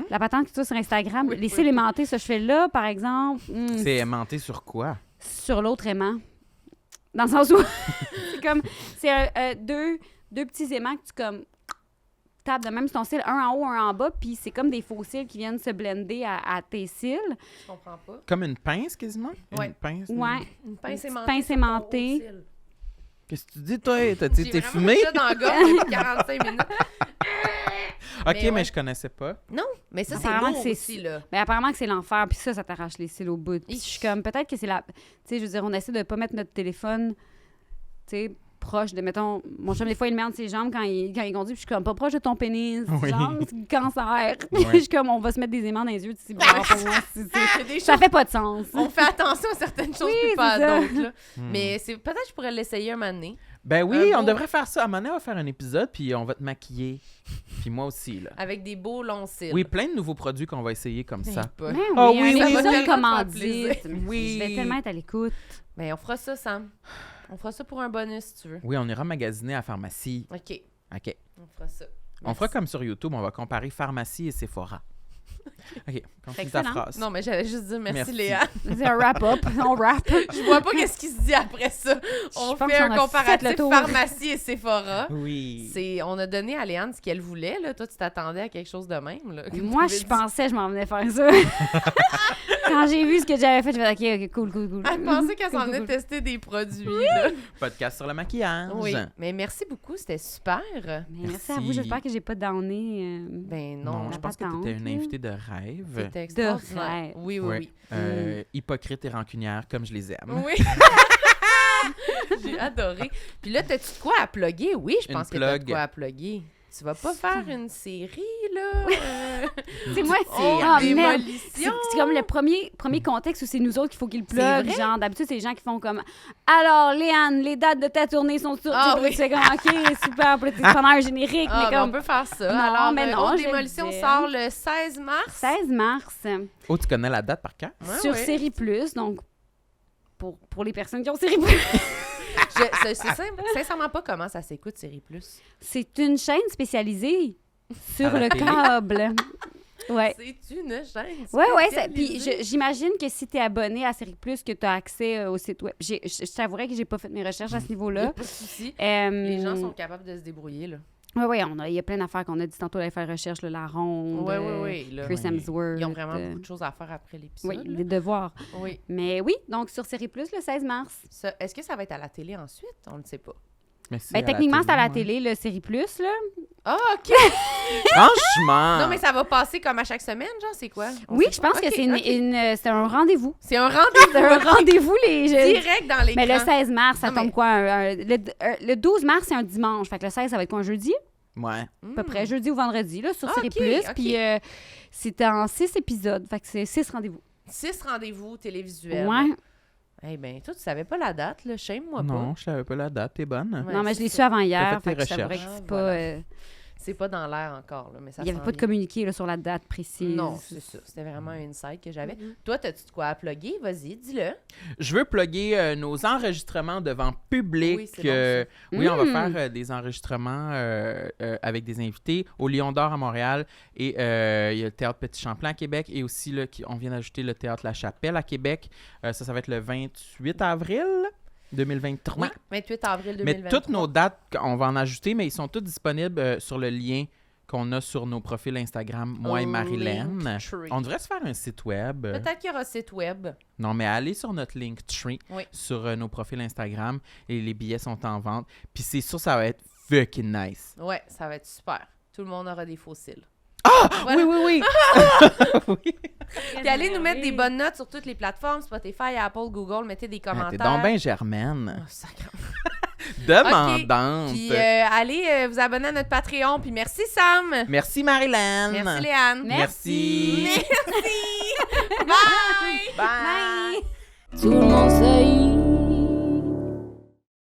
La patente que tu vois sur Instagram. Oui, les oui, cils oui. aimantés, ça, je fais là, par exemple, C'est aimanté sur quoi? sur l'autre aimant. Dans le sens où c'est comme, c'est deux petits aimants que tu, comme, tapes de même sur ton cil, un en haut, un en bas, puis c'est comme des faux cils qui viennent se blender à tes cils. Je comprends pas. Comme une pince, quasiment? Ouais. Une pince? Ouais. Une pince petite aimantée. pince sur ton aimantée. haut cil. Qu'est-ce que tu dis, toi? J'ai T'es vraiment fumé? mis ça dans la gorge depuis 45 minutes. OK, mais ouais. je connaissais pas. Non, mais ça, c'est Apparemment lourd que aussi, là. Mais apparemment que c'est l'enfer, puis ça t'arrache les cils au bout. Puis je suis comme, peut-être que c'est la... Tu sais, je veux dire, on essaie de pas mettre notre téléphone, tu sais, proche de, mettons... Mon chum, des fois, il me met entre ses jambes quand il conduit, puis je suis comme, pas proche de ton pénis, Oui. genre, c'est le cancer. Ouais. Je suis comme, on va se mettre des aimants dans les yeux, c'est bizarre pour moi. Il y a des Ça choses- fait pas de sens. On fait attention à certaines choses, Oui, puis pas c'est à ça. d'autres, là. Hmm. Mais peut-être que je pourrais l'essayer un moment donné. Ben oui, Un on beau- devrait faire ça. À un moment donné, on va faire un épisode, puis on va te maquiller. Puis moi aussi, là. Avec des beaux longs cils. Oui, plein de nouveaux produits qu'on va essayer comme Mais ça. pas. Mais Ah oui, oui, un oui, épisode ça va tellement commandite. faire plaisir. Oui. Je vais tellement être à l'écoute. Mais on fera ça, Sam. On fera ça pour un bonus, si tu veux. Oui, on ira magasiner à pharmacie. OK, OK. on fera ça. On fera comme sur YouTube, on va comparer pharmacie et Sephora. OK, continue ta Excellent. phrase. Non, mais j'allais juste dire merci, Merci. Léa. C'est un wrap-up. On wrap. Je vois pas qu'est-ce qui se dit après ça. On Je pense fait qu'on un a fait comparatif le tour. pharmacie et Sephora. Oui. On a donné à Léane ce qu'elle voulait. Là. Toi, tu t'attendais à quelque chose de même. Là, comme Moi, t'avais je dit. pensais je m'en venais faire ça. Quand j'ai vu ce que j'avais fait, je me suis dit, OK, cool. Elle pensait qu'elle s'en Cool, venait cool. tester des produits. Là. Podcast sur le maquillage. Oui, mais merci beaucoup. C'était super. Mais merci à Merci. vous. J'espère que j'ai pas downé. Ben Non, non, je pense que tu patente, étais une là. invitée de rêve. c'était extraordinaire. rêve. Oui, Ouais. oui. Hypocrite et rancunière, comme je les aime. Oui. J'ai adoré. Puis là, t'as-tu de quoi à plugger? Oui, je Une pense que t'as de plug. quoi à plugger. Tu vas pas faire une série, là? C'est moi, Oh, ah, merde. C'est démolition! c'est comme le premier contexte où c'est nous autres qu'il faut qu'ils le C'est plug. vrai? Genre, d'habitude, c'est les gens qui font comme alors, Léane, les dates de ta tournée sont sur. Ah Tu sais, oui. c'est comme OK, super. Puis là, t'es pendant un générique, Ah, mais ben, on comme peut faire ça. Non, Alors, mais non, Haute je Démolition le dis. sort le 16 mars. 16 mars Oh, tu connais la date par cœur? Ouais, sur ouais. Série Plus. Donc, pour les personnes qui ont Série Plus. Je sais sincèrement pas comment ça s'écoute, Série Plus. C'est une chaîne spécialisée sur À la le télé? câble. Ouais. C'est une chaîne. Ouais, spécialisée. puis j'imagine que si tu es abonné à Série Plus, que tu as accès au site web. Je t'avouerais que j'ai pas fait mes recherches à ce Y a niveau-là. pas de souci. Les gens Les sont capables de se débrouiller, là. Oui, il y a plein d'affaires qu'on a dit tantôt d'aller faire recherche, là, la ronde, Oui, là. Chris Ouais. Hemsworth. Ils ont vraiment beaucoup de choses à faire après l'épisode. Oui, là. les devoirs. Oui. Mais oui, donc sur Série Plus, le 16 mars. Est-ce que ça va être à la télé ensuite? On ne sait pas. Mais c'est Ben, à la techniquement, c'est à la ouais. télé, le Série Plus, là. Ah, OK! Franchement! Non, mais ça va passer comme à chaque semaine, genre, c'est quoi? On Oui, sait je pas. pense que OK, c'est OK. c'est un rendez-vous. C'est un rendez-vous. C'est un rendez-vous, les jeunes. Direct dans l'écran. Mais le 16 mars, ça Non, mais- tombe quoi? Le 12 mars, c'est un dimanche. Fait que le 16, ça va être quoi, un jeudi? Ouais. À peu près, jeudi ou vendredi, là, sur Ah, Série OK, Plus. OK. Puis c'est en 6 épisodes. Fait que c'est 6 rendez-vous. 6 rendez-vous télévisuels. Ouais. Eh bien, toi, tu savais pas la date, là. Shame-moi Non, je savais pas la date. T'es bonne. Ouais, non, mais c'est je l'ai ça. su avant hier. fait tes Fait que je t'avouerais que recherches. c'est Ah, pas... voilà. C'est pas dans l'air encore, là, mais ça il n'y avait s'en pas de vient. communiqué là, sur la date précise. Non, c'est ça. C'était vraiment un insight que j'avais. Toi, t'as-tu de quoi à plugger? Vas-y, dis-le. Je veux plugger nos enregistrements devant public. Oui, c'est bon, ça. Oui, on va faire des enregistrements avec des invités au Lion d'Or à Montréal et il y a le Théâtre Petit Champlain à Québec et aussi là, on vient d'ajouter le Théâtre La Chapelle à Québec. Ça va être le 28 avril 2023. Oui, 28 avril 2023. Mais toutes nos dates, on va en ajouter, mais ils sont toutes disponibles sur le lien qu'on a sur nos profils Instagram, moi et Marilyn. Linktree. On devrait se faire un site web. Peut-être qu'il y aura un site web. Non, mais allez sur notre Linktree, Oui. sur nos profils Instagram, et les billets sont en vente. Puis c'est sûr, ça va être fucking nice. Ouais, ça va être super. Tout le monde aura des fossiles. Oui, oui, oui! Oui. Puis allez nous mettre des bonnes notes sur toutes les plateformes, Spotify, Apple, Google. Mettez des Ah, commentaires. T'es donc bien germaine. Oh, sacrément. Demandante. Puis allez vous abonner à notre Patreon. Puis merci, Sam. Merci, Marilyn. Merci, Léane. Merci. Merci. Bye.